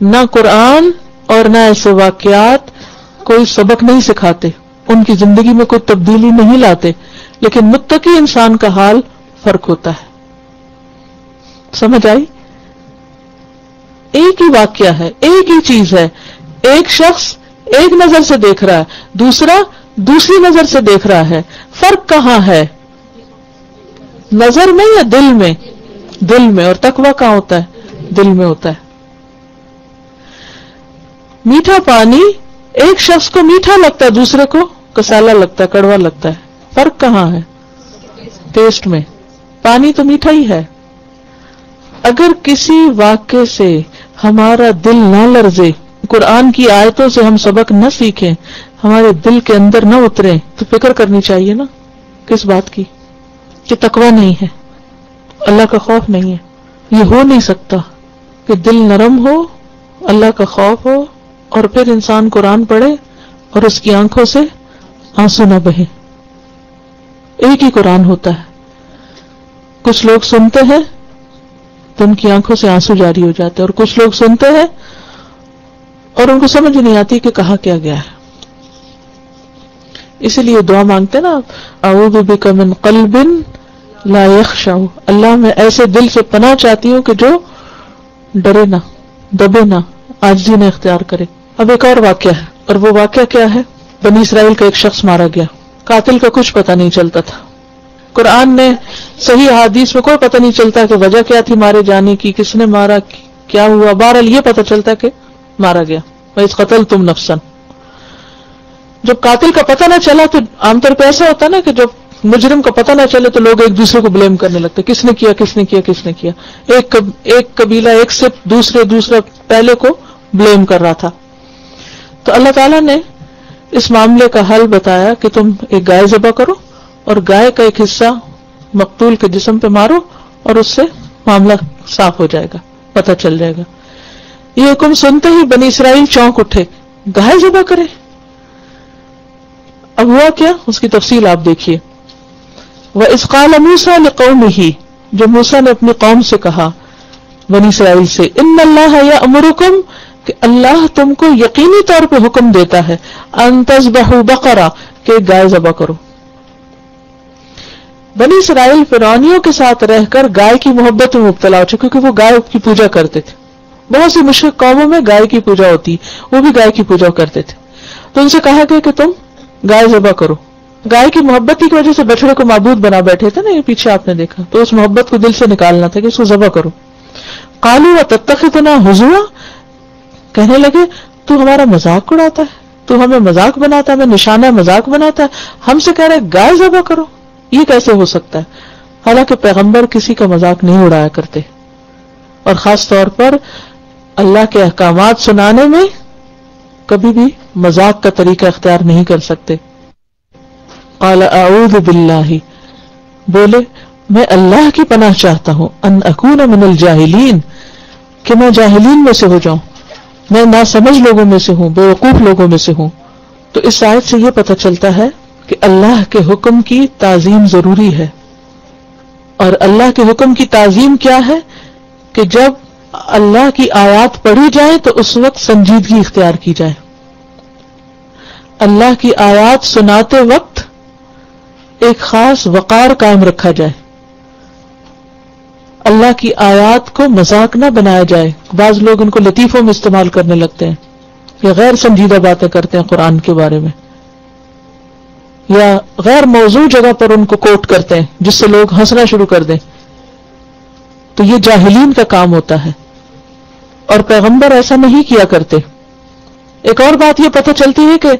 نہ قرآن اور نہ ایسے واقعات کوئی سبق نہیں سکھاتے، ان کی زندگی میں کوئی تبدیلی نہیں لاتے. لیکن متقی انسان کا حال فرق ہوتا ہے. سمجھ آئی؟ ایک ہی واقعہ ہے، ایک ہی چیز ہے، ایک شخص ایک نظر سے دیکھ رہا ہے، دوسرا دوسری نظر سے دیکھ رہا ہے. فرق کہاں ہے؟ نظر میں یا دل میں؟ دل میں. اور تقویٰ کہاں ہوتا ہے؟ دل میں ہوتا ہے. میٹھا پانی ایک شخص کو میٹھا لگتا ہے، دوسرے کو کسالہ لگتا ہے، کڑوا لگتا ہے. فرق کہاں ہے؟ ٹیسٹ میں. پانی تو میٹھا ہی ہے. اگر کسی واقعے سے ہمارا دل نہ لرزے، قرآن کی آیتوں سے ہم سبق نہ سیکھیں، ہمارے دل کے اندر نہ اترے، تو فکر کرنی چاہیے نا کس بات کی؟ کہ تقویٰ نہیں ہے، اللہ کا خوف نہیں ہے. یہ ہو نہیں سکتا کہ دل نرم ہو، اللہ کا خوف ہو، اور پھر انسان قرآن پڑھے اور اس کی آنکھوں سے آنسو نہ بہے. ایک ہی قرآن ہوتا ہے. کچھ لوگ سنتے ہیں تو ان کی آنکھوں سے آنسو جاری ہو جاتے ہیں، اور کچھ لوگ سنتے ہیں اور ان کو سمجھ نہیں آتی کہ کہا کیا گیا ہے. اسی لیے دعا مانگتے نا، اعوذ بک من قلب لا یخشع، اللہ میں ایسے دل سے پناہ چاہتی ہوں کہ جو ڈرے نہ، دبے نہ، عاجزی نہ اختیار کرے. اب ایک اور واقعہ ہے، اور وہ واقعہ کیا ہے؟ بنی اسرائیل کا ایک شخص مارا گیا. قاتل کا کچھ پتہ نہیں چلتا تھا. قرآن نے صحیح حدیث میں کوئی پتہ نہیں چلتا کہ وجہ کیا تھی مارے جانے کی، کس نے مارا، کیا ہوا. بہرحال یہ پتہ چلتا کہ مارا گیا. وَإِذْ قَتَلْتُمْ نَفْسًا. جب قاتل کا پتہ نہ چلا تو عام طور پہ ایسا ہوتا نا کہ جب مجرم کا پتہ نہ چلے تو لوگ ایک دوسرے کو بلیم کرنے لگتے، کس نے کیا کس نے کیا کس نے کیا. ایک قبیلہ ایک سے دوسرا پہلے کو بلیم کر رہا تھا. تو اللہ تعالیٰ نے اس معاملے کا حل بتایا کہ تم ایک گائے ذبح کرو اور گائے کا ایک حصہ مقتول کے جسم پہ مارو اور اس سے معاملہ صاف ہو جائے گا، پتہ چل جائے گا. یہ حکم سنتے ہی بنی اسرائیل چونک اٹھے، گائے ذبح کرے. اب ہوا کیا، اس کی تفصیل آپ دیکھیے. وَإِذْ قَالَ مُوسَىٰ لِقَوْمِهِ، جو موسیٰ نے اپنی قوم سے کہا، بنی اسرائیل سے، إِنَّ اللَّهَ يَأْمُرُكُمْ، کہ اللہ تم کو یقینی طور پہ حکم دیتا ہے، أَن تَذْبَحُوا بَقَرَةً، کہ گائے ذبح کرو. بنی اسرائیل فرعونیوں کے ساتھ رہ کر گائے کی محبت میں مبتلا ہو چکے، کیونکہ وہ گائے کی پوجا کرتے تھے. بہت سی مشرک قوموں میں گائے کی پوجا ہوتی، وہ بھی گائے کی پوجا کرتے تھے. تو ان سے کہا گیا کہ تم گائے ذبح کرو. گائے کی محبت کی وجہ سے بچڑے کو معبود بنا بیٹھے تھے نا، یہ پیچھے آپ نے دیکھا، تو اس محبت کو دل سے نکالنا تھا کہ اس کو ذبح کرو. قالوا وتتخذنا ہزوا، کہنے لگے تو ہمارا مذاق اڑاتا ہے، تو ہمیں مذاق بناتا ہے، ہمیں نشانہ مذاق بناتا ہے، ہم سے کہہ رہے گائے ذبح کرو، یہ کیسے ہو سکتا ہے؟ حالانکہ پیغمبر کسی کا مذاق نہیں اڑایا کرتے، اور خاص طور پر اللہ کے احکامات سنانے میں کبھی بھی مذاق کا طریقہ اختیار نہیں کر سکتے. قال اعوذ باللہ، بولے میں اللہ کی پناہ چاہتا ہوں، ان اکون من الجاہلین، کہ میں جاہلین میں سے ہو جاؤں، میں ناسمجھ لوگوں میں سے ہوں، بے وقوف لوگوں میں سے ہوں. تو اس آیت سے یہ پتہ چلتا ہے کہ اللہ کے حکم کی تعظیم ضروری ہے. اور اللہ کے حکم کی تعظیم کیا ہے کہ جب اللہ کی آیات پڑھی جائے تو اس وقت سنجیدگی اختیار کی جائے. اللہ کی آیات سناتے وقت ایک خاص وقار قائم رکھا جائے، اللہ کی آیات کو مذاق نہ بنایا جائے. بعض لوگ ان کو لطیفوں میں استعمال کرنے لگتے ہیں، یا غیر سنجیدہ باتیں کرتے ہیں قرآن کے بارے میں، یا غیر موضوع جگہ پر ان کو کوٹ کرتے ہیں جس سے لوگ ہنسنا شروع کر دیں. تو یہ جاہلین کا کام ہوتا ہے، اور پیغمبر ایسا نہیں کیا کرتے. ایک اور بات یہ پتہ چلتی ہے کہ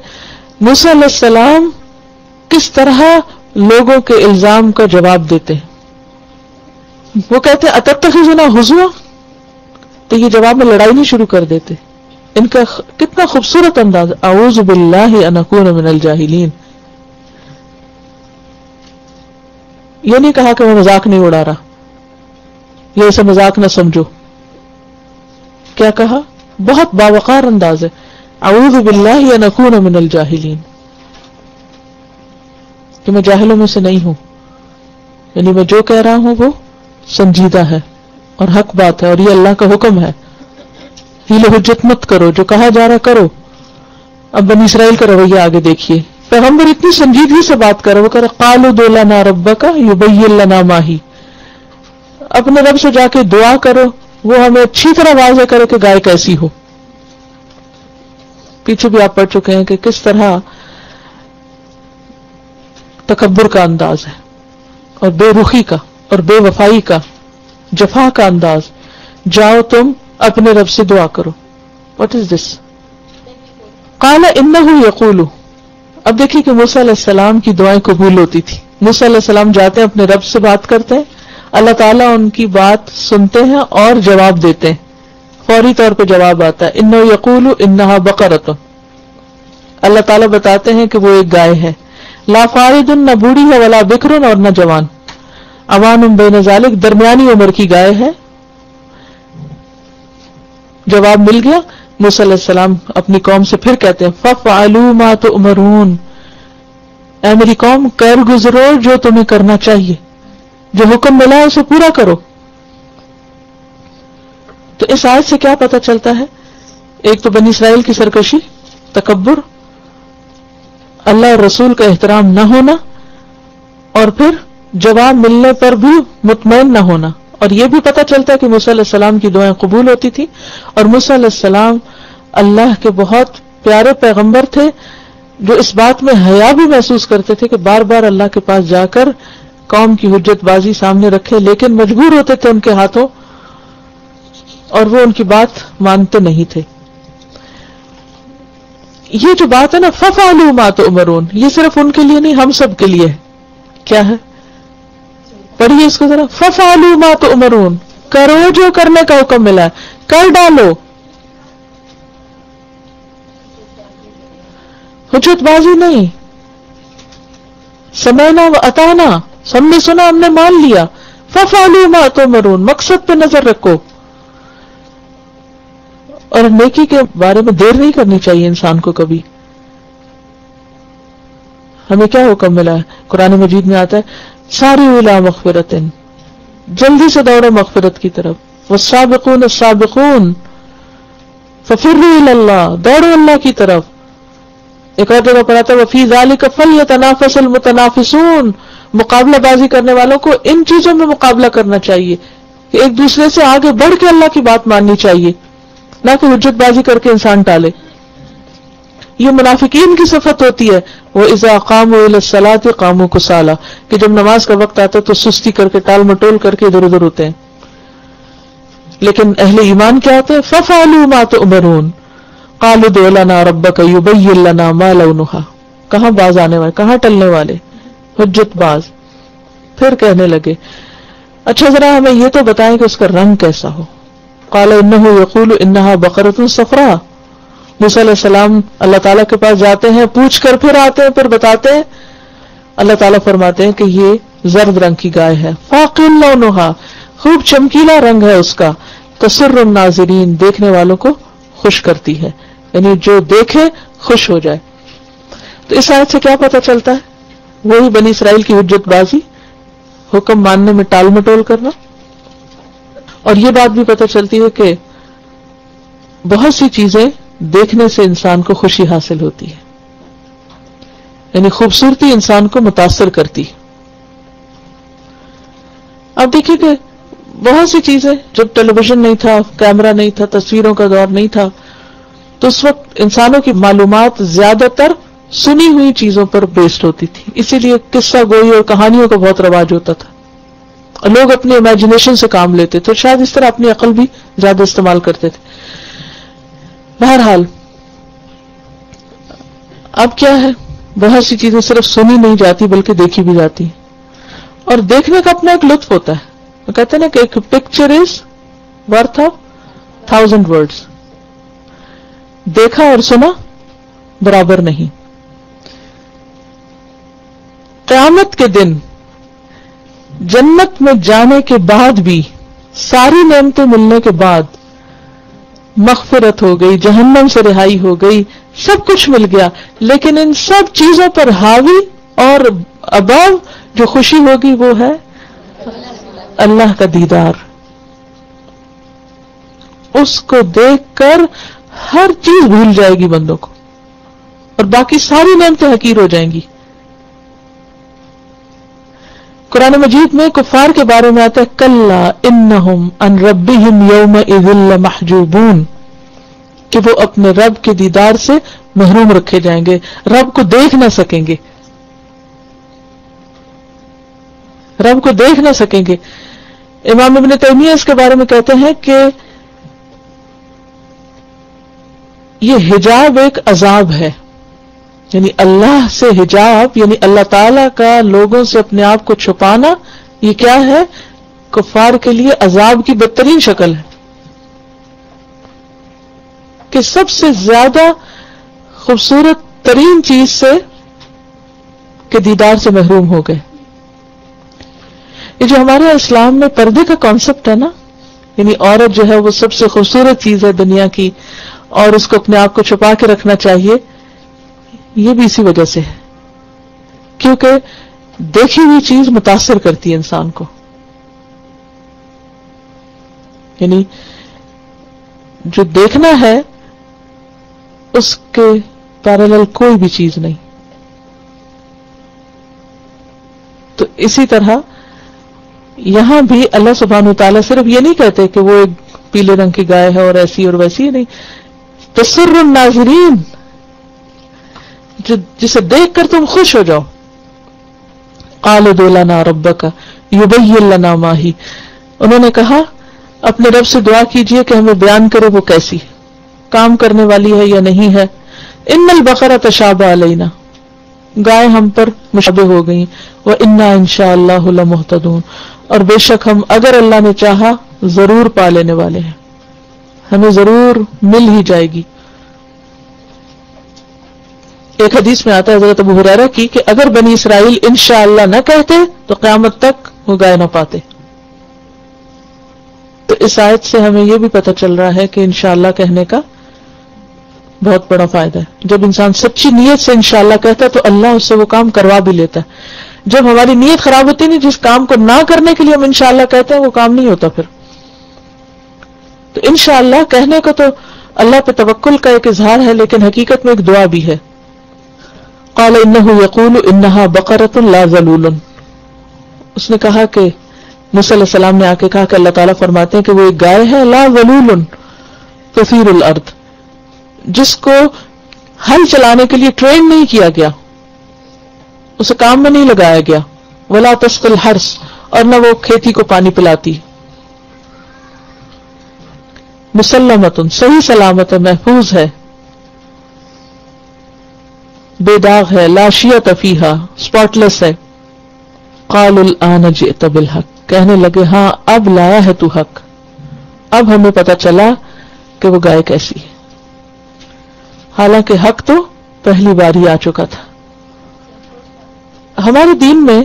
موسیٰ علیہ السلام کس طرح لوگوں کے الزام کا جواب دیتے ہیں. وہ کہتے ہیں اتتخذنا ہزوا، تو یہ جواب میں لڑائی نہیں شروع کر دیتے. ان کا کتنا خوبصورت انداز، اعوذ باللہ ان اکون من الجاہلین. یہ نہیں کہا کہ میں مذاق نہیں اڑا رہا، یہ اسے مذاق نہ سمجھو. کیا کہا؟ بہت باوقار انداز ہے، اعوذ باللہ ان اکون من الجاہلین، کہ میں جاہلوں میں سے نہیں ہوں، یعنی میں جو کہہ رہا ہوں وہ سنجیدہ ہے اور حق بات ہے، اور یہ اللہ کا حکم ہے. ہیل و حجت مت کرو، جو کہا جا رہا کرو. اب بنی اسرائیل کا رویہ آگے دیکھیے. پیغمبر اتنی سنجیدگی سے بات کر رہے، وہ کہہ رہے قالوا ادع لنا ربک یبین لنا ما ہی، اپنے رب سے جا کے دعا کرو، وہ ہمیں اچھی طرح واضح کرے کہ گائے کیسی ہو. پیچھے بھی آپ پڑھ چکے ہیں کہ کس طرح تکبر کا انداز ہے، اور بے رخی کا، اور بے وفائی کا، جفا کا انداز. جاؤ تم اپنے رب سے دعا کرو. واٹ از دس؟ قال انہ یقول. اب دیکھیے کہ موسیٰ علیہ السلام کی دعائیں قبول ہوتی تھی. موسیٰ علیہ السلام جاتے ہیں اپنے رب سے بات کرتے ہیں، اللہ تعالیٰ ان کی بات سنتے ہیں اور جواب دیتے ہیں، فوری طور پہ جواب آتا ہے. انہ یقول انہا بقرۃ، اللہ تعالیٰ بتاتے ہیں کہ وہ ایک گائے ہے، لا فارض، نہ بوڑھی ہے، ولا بکر، اور نہ جوان، اوان بین ذالک، درمیانی عمر کی گائے ہے. جواب مل گیا. موسیٰ علیہ السلام اپنی قوم سے پھر کہتے ہیں فَفْعَلُوا مَا تُؤْمَرُونَ، اے میری قوم کر گزرو جو تمہیں کرنا چاہیے، جو حکم ملا ہے اسے پورا کرو. تو اس آیت سے کیا پتہ چلتا ہے؟ ایک تو بنی اسرائیل کی سرکشی، تکبر، اللہ اور رسول کا احترام نہ ہونا، اور پھر جواب ملنے پر بھی مطمئن نہ ہونا. اور یہ بھی پتہ چلتا ہے کہ موسیٰ علیہ السلام کی دعائیں قبول ہوتی تھی، اور موسیٰ علیہ السلام اللہ کے بہت پیارے پیغمبر تھے جو اس بات میں حیا بھی محسوس کرتے تھے کہ بار بار اللہ کے پاس جا کر قوم کی حجت بازی سامنے رکھے، لیکن مجبور ہوتے تھے ان کے ہاتھوں، اور وہ ان کی بات مانتے نہیں تھے. یہ جو بات ہے نا فَفْعَلُوا مَا تُؤْمَرُونَ، یہ صرف ان کے لیے نہیں، ہم سب کے لیے ہے. کیا ہے؟ پڑھیے اس کو ذرا. فَفْعَلُوا مَا تُؤْمَرُونَ، کرو جو کرنے کا حکم ملا ہے، کر ڈالو. حجت بازی نہیں. سمعنا وَأَطَعْنَا، ہم نے سنا، ہم نے مان لیا. فَفْعَلُوا مَا تُؤْمَرُونَ، مقصد پہ نظر رکھو. اور نیکی کے بارے میں دیر نہیں کرنی چاہیے انسان کو کبھی. ہمیں کیا حکم ملا ہے؟ قرآن مجید میں آتا ہے سارعوا الی مغفرۃ، جلدی سے دوڑو مغفرت کی طرف. والسابقون السابقون ففروا الی اللہ، دوڑو اللہ کی طرف. ایک اور جگہ پر آتا ہے وفی ذلک فلیتنافس المتنافسون، مقابلہ بازی کرنے والوں کو ان چیزوں میں مقابلہ کرنا چاہیے کہ ایک دوسرے سے آگے بڑھ کے اللہ کی بات ماننی چاہیے، نہ کہ حجت بازی کر کے انسان ٹالے. یہ منافقین کی صفت ہوتی ہے. وَإِذَا قَامُوا إِلَى الصَّلَاةِ قَامُوا كُسَالَىٰ کہ جب نماز کا وقت آتا ہے تو سستی کر کے ٹال مٹول کر کے ادھر ادھر ہوتے ہیں. لیکن اہل ایمان کیا ہوتے ہیں؟ فَفَعَلُوا مَا تُؤْمَرُونَ قَالُوا ادْعُ لَنَا رَبَّكَ يُبَيِّن لَنَا مَا لَوْنُهَا. کہاں باز آنے والے، کہاں ٹلنے والے، حجت باز. پھر کہنے لگے اچھا ذرا ہمیں یہ تو بتائیں کہ اس کا رنگ کیسا ہو. قال انه يقول انها بقرة صفراء. موسیٰ علیہ السلام اللہ تعالیٰ کے پاس جاتے ہیں، پوچھ کر پھر آتے ہیں، پھر بتاتے ہیں. اللہ تعالیٰ فرماتے ہیں کہ یہ زرد رنگ کی گائے ہے. فاقع لونها خوب چمکیلا رنگ ہے اس کا. تسر الناظرین دیکھنے والوں کو خوش کرتی ہے، یعنی جو دیکھے خوش ہو جائے. تو اس آیت سے کیا پتہ چلتا ہے؟ وہی بنی اسرائیل کی حجت بازی، حکم ماننے میں ٹال مٹول کرنا. اور یہ بات بھی پتہ چلتی ہے کہ بہت سی چیزیں دیکھنے سے انسان کو خوشی حاصل ہوتی ہے، یعنی خوبصورتی انسان کو متاثر کرتی. آپ دیکھیے کہ بہت سی چیزیں، جب ٹیلی ویژن نہیں تھا، کیمرہ نہیں تھا، تصویروں کا دور نہیں تھا، تو اس وقت انسانوں کی معلومات زیادہ تر سنی ہوئی چیزوں پر بیسڈ ہوتی تھی. اسی لیے قصہ گوئی اور کہانیوں کا بہت رواج ہوتا تھا. لوگ اپنی امیجنیشن سے کام لیتے تھے، شاید اس طرح اپنی عقل بھی زیادہ استعمال کرتے تھے. بہرحال اب کیا ہے، بہت سی چیزیں صرف سنی نہیں جاتی بلکہ دیکھی بھی جاتی ہیں. اور دیکھنے کا اپنا ایک لطف ہوتا ہے. وہ کہتے ہیں نا کہ ایک picture is worth of 1000 words. دیکھا اور سنا برابر نہیں. قیامت کے دن جنت میں جانے کے بعد بھی، ساری نعمتیں ملنے کے بعد، مغفرت ہو گئی، جہنم سے رہائی ہو گئی، سب کچھ مل گیا، لیکن ان سب چیزوں پر حاوی اور ابو جو خوشی ہوگی وہ ہے اللہ کا دیدار. اس کو دیکھ کر ہر چیز بھول جائے گی بندوں کو، اور باقی ساری نعمتیں حقیر ہو جائیں گی. قرآن مجید میں کفار کے بارے میں آتا ہے کلا انہم عن ربہم یومئذ لمحجوبون، کہ وہ اپنے رب کے دیدار سے محروم رکھے جائیں گے، رب کو دیکھ نہ سکیں گے، رب کو دیکھ نہ سکیں گے. امام ابن تیمیہ اس کے بارے میں کہتے ہیں کہ یہ حجاب ایک عذاب ہے، یعنی اللہ سے حجاب، یعنی اللہ تعالی کا لوگوں سے اپنے آپ کو چھپانا، یہ کیا ہے؟ کفار کے لیے عذاب کی بدترین شکل ہے. کہ سب سے زیادہ خوبصورت ترین چیز سے کہ دیدار سے محروم ہو گئے. یہ جو ہمارے اسلام میں پردے کا کانسیپٹ ہے نا، یعنی عورت جو ہے وہ سب سے خوبصورت چیز ہے دنیا کی، اور اس کو اپنے آپ کو چھپا کے رکھنا چاہیے، یہ بھی اسی وجہ سے ہے کیونکہ دیکھی ہوئی چیز متاثر کرتی ہے انسان کو. یعنی جو دیکھنا ہے اس کے پیرالل کوئی بھی چیز نہیں. تو اسی طرح یہاں بھی اللہ سبحانہ وتعالیٰ صرف یہ نہیں کہتے کہ وہ ایک پیلے رنگ کی گائے ہے اور ایسی اور ویسی، نہیں، تسر الناظرین، جسے دیکھ کر تم خوش ہو جاؤ. قالوا ادع لنا ربک یبین لنا ما ہی، انہوں نے کہا اپنے رب سے دعا کیجئے کہ ہمیں بیان کرے وہ کیسی کام کرنے والی ہے یا نہیں ہے. ان البقرہ تشابہ علینا، گائے ہم پر مشابہ ہو گئی. وَإِنَّا إِنشَاءَ اللَّهُ لَمُهْتَدُونَ، اور بے شک ہم اگر اللہ نے چاہا ضرور پا لینے والے ہیں، ہمیں ضرور مل ہی جائے گی. ایک حدیث میں آتا ہے حضرت ابو ہریرہ کی کہ اگر بنی اسرائیل انشاءاللہ نہ کہتے تو قیامت تک وہ گائے نہ پاتے. تو اس آیت سے ہمیں یہ بھی پتہ چل رہا ہے کہ انشاءاللہ کہنے کا بہت بڑا فائدہ ہے. جب انسان سچی نیت سے انشاءاللہ کہتا ہے تو اللہ اس سے وہ کام کروا بھی لیتا ہے. جب ہماری نیت خراب ہوتی نہیں، جس کام کو نہ کرنے کے لیے ہم انشاءاللہ کہتے ہیں وہ کام نہیں ہوتا پھر. تو انشاءاللہ کہنے کو تو اللہ پہ توکل کا ایک اظہار ہے، لیکن حقیقت میں ایک دعا بھی ہے. قال انه يقول انها بقرة لا ذلول، اس نے کہا کہ موسیٰ علیہ السلام نے آ کے کہا کہ اللہ تعالیٰ فرماتے ہیں کہ وہ ایک گائے ہے لا ذلول تثیر الارض، جس کو ہل چلانے کے لیے ٹرین نہیں کیا گیا، اسے کام میں نہیں لگایا گیا. ولا تسقی الحرث، اور نہ وہ کھیتی کو پانی پلاتی. مسلمۃ، صحیح سلامت ہے، محفوظ ہے، بے داغ ہے. لا شیۃ فیہا، اسپاٹ لیس ہے. قالوا الآن جئت بالحق، کہنے لگے ہاں اب لایا ہے تو حق، اب ہمیں پتہ چلا کہ وہ گائے کیسی ہے. حالانکہ حق تو پہلی بار ہی آ چکا تھا. ہمارے دین میں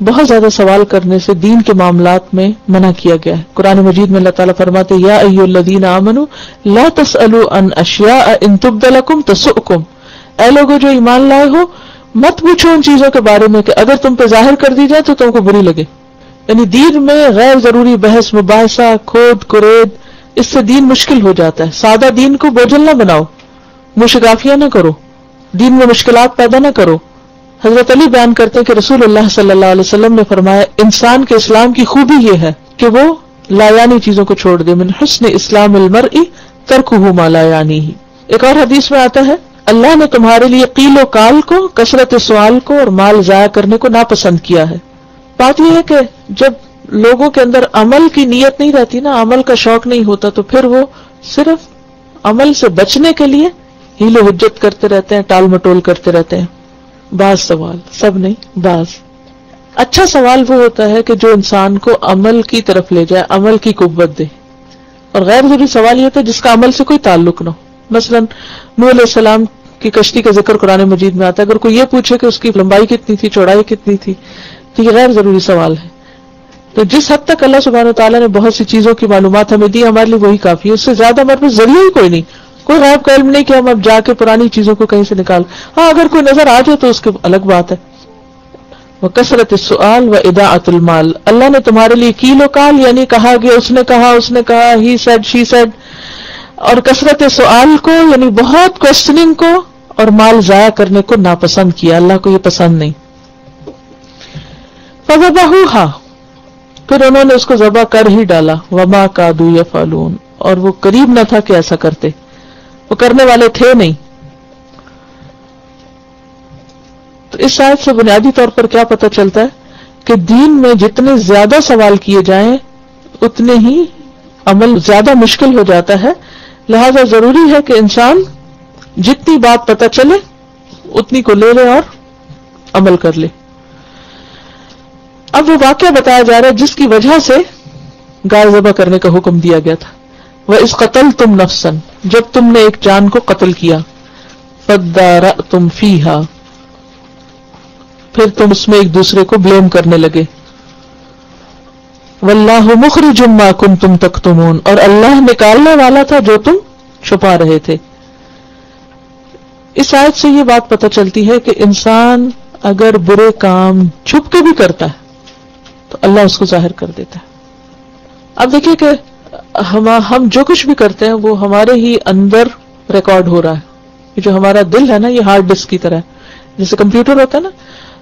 بہت زیادہ سوال کرنے سے دین کے معاملات میں منع کیا گیا ہے. قرآن مجید میں اللہ تعالیٰ فرماتے یا ایھا الذین آمنوا لا تسألوا عن اشیاء ان تبد لکم تسؤکم، اے لوگو جو ایمان لائے ہو مت پوچھو ان چیزوں کے بارے میں کہ اگر تم پہ ظاہر کر دی جائے تو تم کو بری لگے. یعنی دین میں غیر ضروری بحث مباحثہ کھود کرید، اس سے دین مشکل ہو جاتا ہے. سادہ دین کو بوجھل نہ بناؤ، مشغافیہ نہ کرو، دین میں مشکلات پیدا نہ کرو. حضرت علی بیان کرتے ہیں کہ رسول اللہ صلی اللہ علیہ وسلم نے فرمایا انسان کے اسلام کی خوبی یہ ہے کہ وہ لا یعنی چیزوں کو چھوڑ دے. من حسن اسلام المرء ترکہ ما لا یعنیہ. ایک اور حدیث میں آتا ہے اللہ نے تمہارے لیے قیل و کال کو، کثرت سوال کو اور مال ضائع کرنے کو ناپسند کیا ہے. بات یہ ہے کہ جب لوگوں کے اندر عمل کی نیت نہیں رہتی نا، عمل کا شوق نہیں ہوتا، تو پھر وہ صرف عمل سے بچنے کے لیے ہیل و حجت کرتے رہتے ہیں، ٹال مٹول کرتے رہتے ہیں. بعض سوال، سب نہیں، بعض. اچھا سوال وہ ہوتا ہے کہ جو انسان کو عمل کی طرف لے جائے، عمل کی قوت دے. اور غیر ضروری سوال یہ ہوتا ہے جس کا عمل سے کوئی تعلق نہ ہو. مثلا نوح علیہ السلام کی کشتی کا ذکر قرآن مجید میں آتا ہے. اگر کوئی یہ پوچھے کہ اس کی لمبائی کتنی تھی، چوڑائی کتنی تھی، تو یہ غیر ضروری سوال ہے. تو جس حد تک اللہ سبحانہ وتعالیٰ نے بہت سی چیزوں کی معلومات ہمیں دی، ہمارے لیے وہی کافی ہے. اس سے زیادہ ہمارے پاس ذریعہ ہی کوئی نہیں، کوئی غیب کا علم نہیں کہ ہم اب جا کے پرانی چیزوں کو کہیں سے نکال. ہاں اگر کوئی نظر آ جائے تو اس کی الگ بات ہے. وَكَثْرَةِ السُّؤَالِ وَإِضَاعَةِ الْمَالِ، اللہ نے تمہارے لیے کیل و کال یعنی کہا گیا، اس نے کہا، ہی سیڈ شی سیڈ، اور کثرت سوال کو یعنی بہت کوشچننگ کو اور مال ضائع کرنے کو ناپسند کیا. اللہ کو یہ پسند نہیں. فَذَبَحُوهَا، پھر انہوں نے اس کو ذبح کر ہی ڈالا. وَمَا كَادُوا يَفْعَلُونَ، اور وہ قریب نہ تھا کہ ایسا کرتے، وہ کرنے والے تھے نہیں. تو اس آیت سے بنیادی طور پر کیا پتہ چلتا ہے کہ دین میں جتنے زیادہ سوال کیے جائیں اتنے ہی عمل زیادہ مشکل ہو جاتا ہے. لہذا ضروری ہے کہ انسان جتنی بات پتہ چلے اتنی کو لے لے اور عمل کر لے. اب وہ واقعہ بتایا جا رہا ہے جس کی وجہ سے گائے ذبح کرنے کا حکم دیا گیا تھا. وَإِذْ قَتَلْتُمْ نَفْسًا، جب تم نے ایک جان کو قتل کیا. فَادَّارَأْتُمْ فِيهَا، پھر تم اس میں ایک دوسرے کو بلیم کرنے لگے. وَاللَّهُ مُخْرِجٌ مَا كُنْتُمْ تَكْتُمُونَ، اور اللہ نکالنے والا تھا جو تم چھپا رہے تھے. اس آیت سے یہ بات پتہ چلتی ہے کہ انسان اگر برے کام چھپ کے بھی کرتا ہے تو اللہ اس کو ظاہر کر دیتا ہے. اب دیکھیے کہ ہم جو کچھ بھی کرتے ہیں وہ ہمارے ہی اندر ریکارڈ ہو رہا ہے. یہ جو ہمارا دل ہے نا، یہ ہارڈ ڈسک کی طرح ہے. جیسے کمپیوٹر ہوتا ہے نا،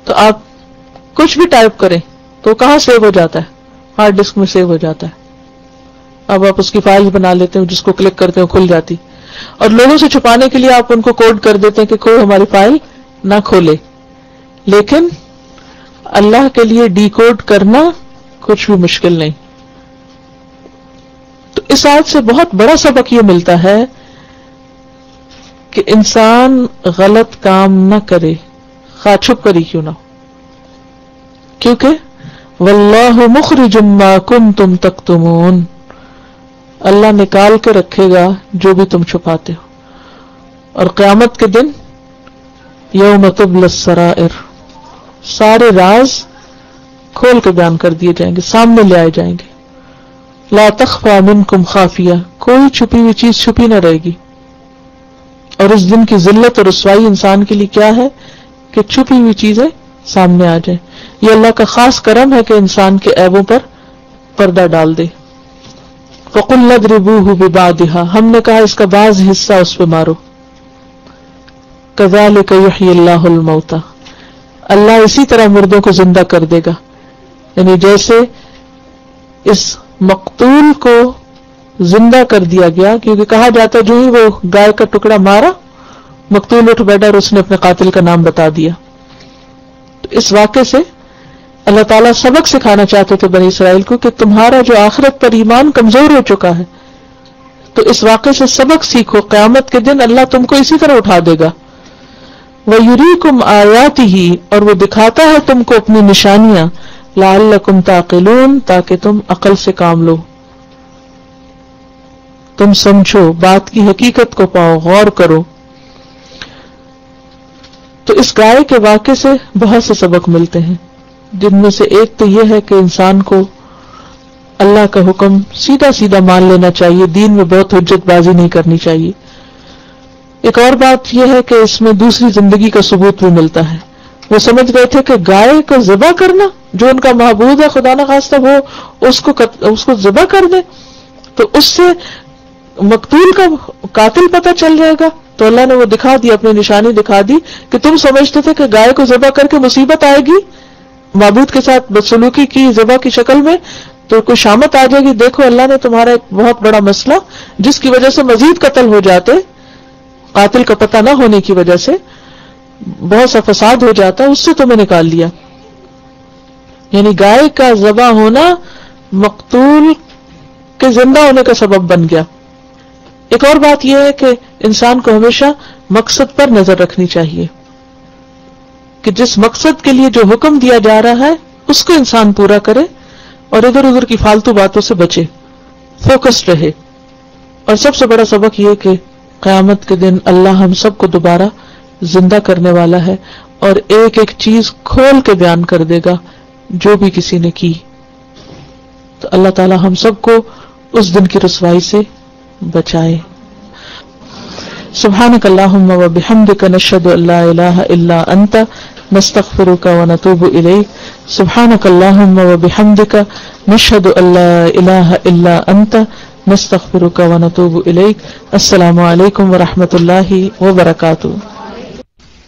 تو آپ کچھ بھی ٹائپ کریں تو کہاں سیو ہو جاتا ہے؟ ہارڈ ڈسک میں سیو ہو جاتا ہے. اب آپ اس کی فائل بنا لیتے ہیں، جس کو کلک کرتے ہیں کھل جاتی. اور لوگوں سے چھپانے کے لیے آپ ان کو کوڈ کر دیتے ہیں کہ کوئی ہماری فائل نہ کھولے. لیکن اللہ کے لیے ڈی کوڈ کرنا کچھ بھی مشکل نہیں. تو اس آیت سے بہت بڑا سبق یہ ملتا ہے کہ انسان غلط کام نہ کرے، خواہ چھپ کری کیوں نہ ہو. کیونکہ واللہ مخرج ما کنتم تکتمون، اللہ نکال کے رکھے گا جو بھی تم چھپاتے ہو. اور قیامت کے دن یوم تبلی السرائر، سارے راز کھول کے بیان کر دیے جائیں گے، سامنے لے آئے جائیں گے. لا تخفى منکم خافیہ، کوئی چھپی ہوئی چیز چھپی نہ رہے گی. اور اس دن کی ذلت اور رسوائی انسان کے لیے کیا ہے کہ چھپی ہوئی چیزیں سامنے آ جائیں. یہ اللہ کا خاص کرم ہے کہ انسان کے عیبوں پر پردہ ڈال دے. فَقُلْ اضْرِبُوهُ بِبَعْضِهَا، ہم نے کہا اس کا بعض حصہ اس پہ مارو. كَذَلِكَ يُحْيِي اللَّهُ الْمَوْتَى، اللہ اسی طرح مردوں کو زندہ کر دے گا. یعنی جیسے اس مقتول کو زندہ کر دیا گیا، کیونکہ کہا جاتا جو ہی وہ گائے کا ٹکڑا مارا مقتول اٹھ بیٹھا اور اس نے اپنے قاتل کا نام بتا دیا. تو اس واقعے سے اللہ تعالیٰ سبق سکھانا چاہتے تھے بنی اسرائیل کو کہ تمہارا جو آخرت پر ایمان کمزور ہو چکا ہے تو اس واقعے سے سبق سیکھو، قیامت کے دن اللہ تم کو اسی طرح اٹھا دے گا. وَيُرِيكُمْ آيَاتِهِ، اور وہ دکھاتا ہے تم کو اپنی نشانیاں، لَعَلَّكُمْ تَعْقِلُونَ، تاکہ تم عقل سے کام لو، تم سمجھو، بات کی حقیقت کو پاؤ، غور کرو. تو اس گائے کے واقعے سے بہت سے سبق ملتے ہیں، جن میں سے ایک تو یہ ہے کہ انسان کو اللہ کا حکم سیدھا سیدھا مان لینا چاہیے، دین میں بہت حجت بازی نہیں کرنی چاہیے. ایک اور بات یہ ہے کہ اس میں دوسری زندگی کا ثبوت بھی ملتا ہے. وہ سمجھ گئے تھے کہ گائے کو ذبح کرنا، جو ان کا معبود ہے خدا نخواستہ وہ اس کو ذبح کر دے تو اس سے مقتول کا قاتل پتہ چل جائے گا. تو اللہ نے وہ دکھا دی، اپنی نشانی دکھا دی کہ تم سمجھتے تھے کہ گائے کو ذبح کر کے مصیبت آئے گی، معبود کے ساتھ بدسلوکی کی ذبح کی شکل میں تو کوئی شامت آ جائے گی. دیکھو اللہ نے تمہارا ایک بہت بڑا مسئلہ جس کی وجہ سے مزید قتل ہو جاتے، قاتل کا پتہ نہ ہونے کی وجہ سے بہت سا فساد ہو جاتا، اس سے تمہیں نکال لیا. یعنی گائے کا ذبح ہونا مقتول کے زندہ ہونے کا سبب بن گیا. ایک اور بات یہ ہے کہ انسان کو ہمیشہ مقصد پر نظر رکھنی چاہیے کہ جس مقصد کے لیے جو حکم دیا جا رہا ہے اس کو انسان پورا کرے اور ادھر ادھر کی فالتو باتوں سے بچے، فوکس رہے. اور سب سے بڑا سبق یہ کہ قیامت کے دن اللہ ہم سب کو دوبارہ زندہ کرنے والا ہے اور ایک ایک چیز کھول کے بیان کر دے گا جو بھی کسی نے کی. تو اللہ تعالی ہم سب کو اس دن کی رسوائی سے بچائے. سبحانک اللہم و بحمدک نشہد ان لا الہ الا انت نستغفرک و نتوب الیک. سبحانک اللہم و بحمدک نشہد ان لا الہ الا انت نستغفرک و نتوب الیک. السلام علیکم ورحمۃ اللہ وبرکاتہ.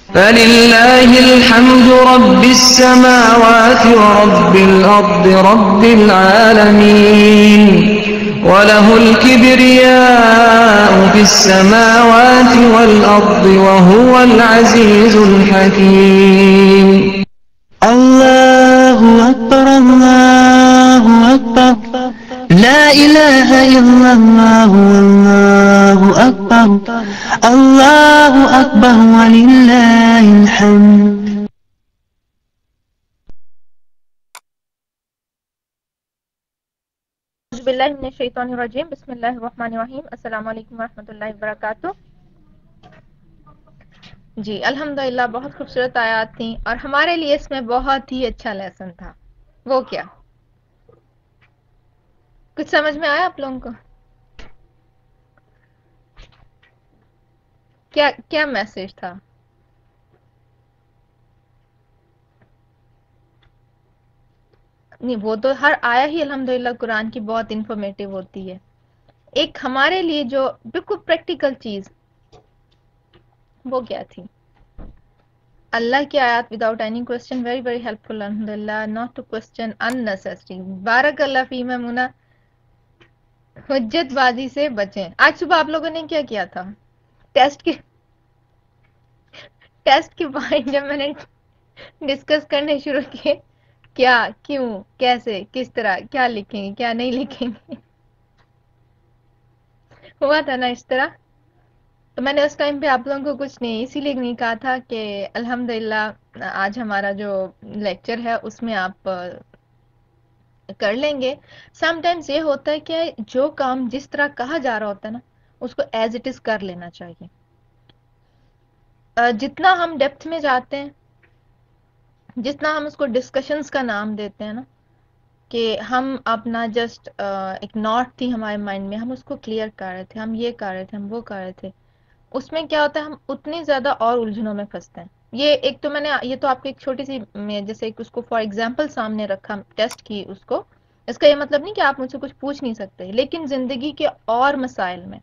فللہ الحمد رب السماوات ورب الارض رب العالمین وله الكبرياء في السماوات والأرض وهو العزيز الحكيم. الله أكبر الله أكبر لا إله إلا الله والله أكبر الله أكبر ولله الحمد. اعوذ باللہ من الشیطان الرجیم، بسم اللہ الرحمن الرحیم. السلام علیکم ورحمۃ اللہ وبرکاتہ. جی الحمدللہ بہت خوبصورت آیات تھیں اور ہمارے لیے اس میں بہت ہی اچھا لیسن تھا. وہ کیا کچھ سمجھ میں آیا آپ لوگوں کو؟ کیا میسج تھا؟ نہیں وہ تو ہر آیا ہی الحمدللہ قرآن کی بہت انفارمیٹیو ہوتی ہے. ایک ہمارے لیے جو بالکل پریکٹیکل چیز وہ کیا تھی؟ اللہ کی آیات without any question very very helpful الحمدللہ. Not to question unnecessary. بارک اللہ فی ممونہ. حجت بازی سے بچیں. آج صبح آپ لوگوں نے کیا کیا تھا؟ ٹیسٹ کے پوائنٹ جب میں نے ڈسکس کرنے شروع کیے، کیا، کیوں، کیسے، کس طرح، کیا لکھیں گے، کیا نہیں لکھیں گے، ہوا تھا نا اس طرح. تو میں نے اس ٹائم پہ آپ لوگوں کو کچھ نہیں اسی لیے نہیں کہا تھا کہ الحمدللہ آج ہمارا جو لیکچر ہے اس میں آپ کر لیں گے. سم ٹائمز یہ ہوتا ہے کہ جو کام جس طرح کہا جا رہا ہوتا ہے نا اس کو ایز اٹ از کر لینا چاہیے. جتنا ہم ڈیپتھ میں جاتے ہیں، جتنا ہم اس کو ڈسکشنز کا نام دیتے ہیں نا، کہ ہم اپنا جسٹ ایک ناٹ تھی ہمارے مائنڈ میں، ہم اس کو کلیئر کر رہے تھے، ہم یہ کر رہے تھے، ہم وہ کر رہے تھے، اس میں کیا ہوتا ہے ہم اتنی زیادہ اور الجھنوں میں پھنستے ہیں. یہ ایک تو میں نے یہ تو آپ کو ایک چھوٹی سی جیسے اس کو فار ایگزامپل سامنے رکھا، ٹیسٹ کی اس کو. اس کا یہ مطلب نہیں کہ آپ مجھ سے کچھ پوچھ نہیں سکتے، لیکن زندگی کے اور مسائل میں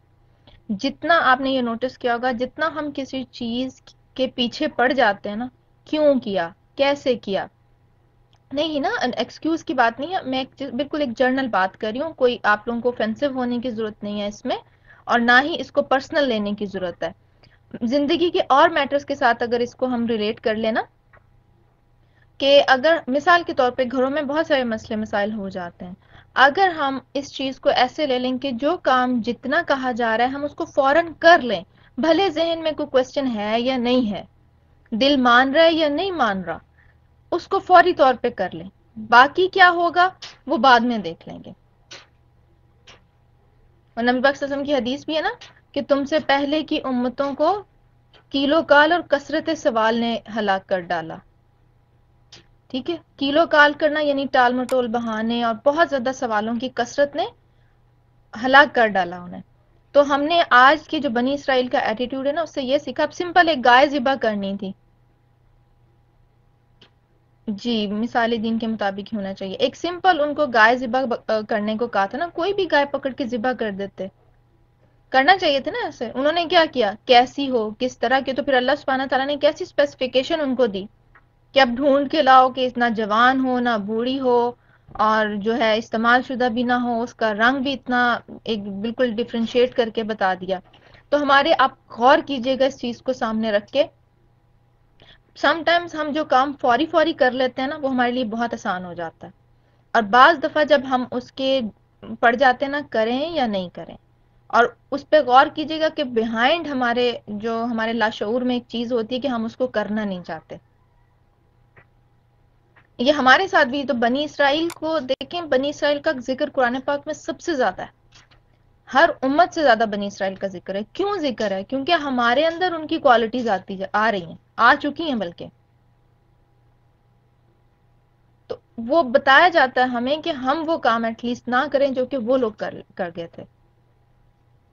جتنا آپ نے یہ نوٹس کیا ہوگا، جتنا ہم کسی چیز کے پیچھے پڑ جاتے ہیں نا، کیوں کیا، کیسے کیا، نہیں نا ایکسکیوز کی بات نہیں ہے، میں بالکل ایک جرنل بات کر رہی ہوں. کوئی آپ لوگوں کو offensive ہونے کی ضرورت نہیں ہے اس میں، اور نہ ہی اس کو پرسنل لینے کی ضرورت ہے. زندگی کے اور میٹرز کے ساتھ اگر اس کو ہم ریلیٹ کر لینا کہ اگر مثال کے طور پہ گھروں میں بہت سارے مسئلے مسائل ہو جاتے ہیں، اگر ہم اس چیز کو ایسے لے لیں کہ جو کام جتنا کہا جا رہا ہے ہم اس کو فوراً کر لیں، بھلے ذہن میں کوئی کوسچن ہے یا نہیں ہے، دل مان رہا ہے یا نہیں مان رہا، اس کو فوری طور پہ کر لیں، باقی کیا ہوگا وہ بعد میں دیکھ لیں گے۔ اور نبی پاک صلی اللہ علیہ وسلم کی حدیث بھی ہے نا کہ تم سے پہلے کی امتوں کو کیلو کال اور کثرت سوال نے ہلاک کر ڈالا۔ ٹھیک ہے، کیلو کال کرنا یعنی ٹال مٹول بہانے اور بہت زیادہ سوالوں کی کثرت نے ہلاک کر ڈالا انہیں۔ تو ہم نے آج کی جو بنی اسرائیل کا ایٹیٹیوڈ ہے نا اس سے یہ سیکھا، اب سمپل ایک گائے ذبح کرنی تھی، جی مثال دین کے مطابق ہونا چاہیے، ایک سمپل ان کو گائے ذبح کرنے کو کہا تھا نا، کوئی بھی گائے پکڑ کے ذبح کر دیتے، کرنا چاہیے تھا نا ایسے، انہوں نے کیا کیا، کیسی ہو کس طرح کے، تو پھر اللہ سبحانہ تعالیٰ نے کیسی اسپیسیفیکیشن ان کو دی کہ اب ڈھونڈ کے لاؤ کہ نہ جوان ہو نہ بوڑھی ہو اور جو ہے استعمال شدہ بھی نہ ہو، اس کا رنگ بھی اتنا ایک بالکل ڈیفرینشیٹ کر کے بتا دیا۔ تو ہمارے آپ غور کیجئے گا اس چیز کو سامنے رکھ کے، سم ٹائمز ہم جو کام فوری کر لیتے ہیں نا وہ ہمارے لیے بہت آسان ہو جاتا ہے، اور بعض دفعہ جب ہم اس کے پڑ جاتے ہیں نا کریں یا نہیں کریں، اور اس پہ غور کیجئے گا کہ بیہائنڈ ہمارے لاشعور میں ایک چیز ہوتی ہے کہ ہم اس کو کرنا نہیں چاہتے۔ یہ ہمارے ساتھ بھی، تو بنی اسرائیل کو دیکھیں، بنی اسرائیل کا ذکر قرآن پاک میں سب سے زیادہ ہے، ہر امت سے زیادہ بنی اسرائیل کا ذکر ہے۔ کیوں ذکر ہے؟ کیونکہ ہمارے اندر ان کی کوالٹیز آ رہی ہیں، آ چکی ہیں بلکہ، تو وہ بتایا جاتا ہے ہمیں کہ ہم وہ کام ایٹ لیسٹ نہ کریں جو کہ وہ لوگ کر گئے تھے۔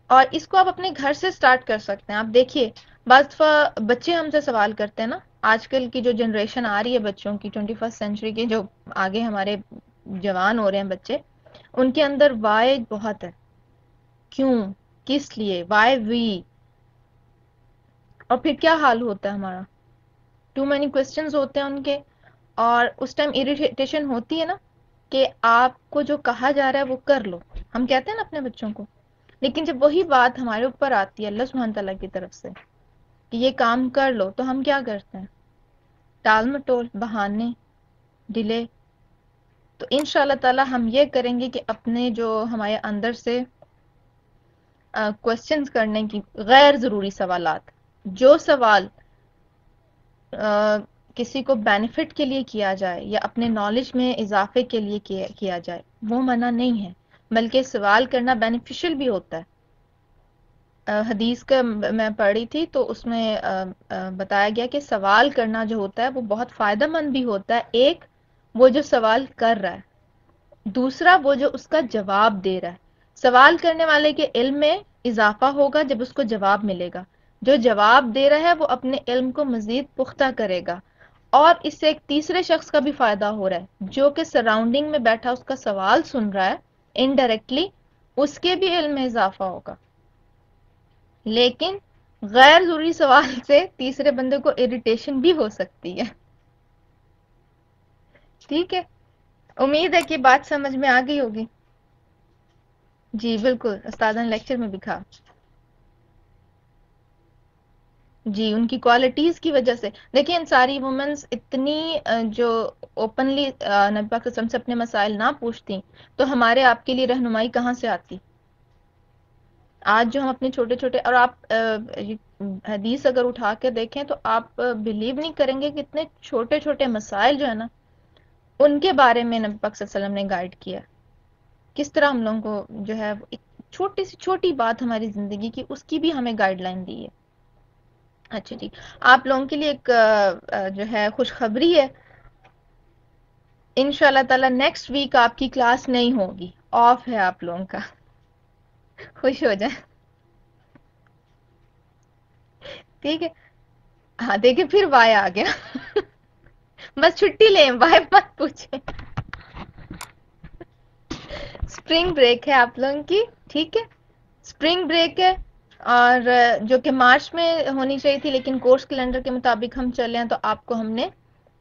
اور اس کو آپ اپنے گھر سے سٹارٹ کر سکتے ہیں۔ آپ دیکھیے بعض دفعہ بچے ہم سے سوال کرتے ہیں نا، آج کل کی جو جنریشن آ رہی ہے بچوں کی، 21 سینچری کے جو آگے ہمارے جوان ہو رہے ہیں بچے، ان کے اندر وائی بہت ہے، کیوں، کس لیے، وائی وی، اور پھر کیا حال ہوتا ہے ہمارا، ٹو مینی کوسچنز ہوتے ہیں ان کے، اور اس ٹائم اریٹیشن ہوتی ہے نا کہ آپ کو جو کہا جا رہا ہے وہ کر لو، ہم کہتے ہیں نا اپنے بچوں کو، لیکن جب وہی بات ہمارے اوپر آتی ہے اللہ سبحانہ تعالیٰ کی طرف سے کہ یہ کام کر لو، تو ہم کیا کرتے ہیں، ٹال مٹول، بہانے، ڈیلے۔ تو انشاءاللہ تعالیٰ ہم یہ کریں گے کہ اپنے جو ہمارے اندر سے کوسچنز کرنے کی غیر ضروری سوالات، جو سوال کسی کو بینیفٹ کے لیے کیا جائے یا اپنے نالج میں اضافے کے لیے کیا جائے، وہ منع نہیں ہے، بلکہ سوال کرنا بینیفیشل بھی ہوتا ہے۔ حدیث کا میں پڑھی تھی تو اس میں بتایا گیا کہ سوال کرنا جو ہوتا ہے وہ بہت فائدہ مند بھی ہوتا ہے، ایک وہ جو سوال کر رہا ہے، دوسرا وہ جو اس کا جواب دے رہا ہے۔ سوال کرنے والے کے علم میں اضافہ ہوگا جب اس کو جواب ملے گا، جو جواب دے رہا ہے وہ اپنے علم کو مزید پختہ کرے گا، اور اس سے ایک تیسرے شخص کا بھی فائدہ ہو رہا ہے جو کہ سراؤنڈنگ میں بیٹھا اس کا سوال سن رہا ہے، انڈائریکٹلی اس کے بھی علم میں اضافہ ہوگا۔ لیکن غیر ضروری سوال سے تیسرے بندے کو اریٹیشن بھی ہو سکتی ہے۔ ٹھیک ہے، امید ہے کہ بات سمجھ میں آ گئی ہوگی۔ جی بالکل، استاد نے لیکچر میں بھی کہا، جی ان کی کوالٹیز کی وجہ سے دیکھیں انصاری وومنز اتنی جو اوپنلی نبی پاک صلی اللہ علیہ وسلم سے اپنے مسائل نہ پوچھتی تو ہمارے آپ کے لیے رہنمائی کہاں سے آتی؟ آج جو ہم اپنے چھوٹے چھوٹے، اور آپ حدیث اگر اٹھا کے دیکھیں تو آپ بلیو نہیں کریں گے کہ اتنے چھوٹے چھوٹے مسائل جو ہے نا ان کے بارے میں نبی پاک صلی اللہ علیہ وسلم نے گائیڈ کیا، کس طرح ہم لوگوں کو جو ہے ایک چھوٹی سی چھوٹی بات ہماری زندگی کی اس کی بھی ہمیں گائیڈ لائن دی ہے۔ اچھا جی، آپ لوگوں کے لیے ایک جو ہے خوشخبری ہے، انشاءاللہ تعالی نیکسٹ ویک آپ کی کلاس نہیں ہوگی، آف ہے آپ لوگوں کا، خوش ہو جائیں۔ ٹھیک ہے، ہاں دیکھیں پھر وائے آ گیا بس چھٹی لیں، وائے مت پوچھیں۔ اسپرنگ بریک ہے آپ لوگوں کی، ٹھیک ہے، اسپرنگ بریک ہے، اور جو کہ مارچ میں ہونی چاہیے تھی لیکن کورس کیلنڈر کے مطابق ہم چلے ہیں تو آپ کو ہم نے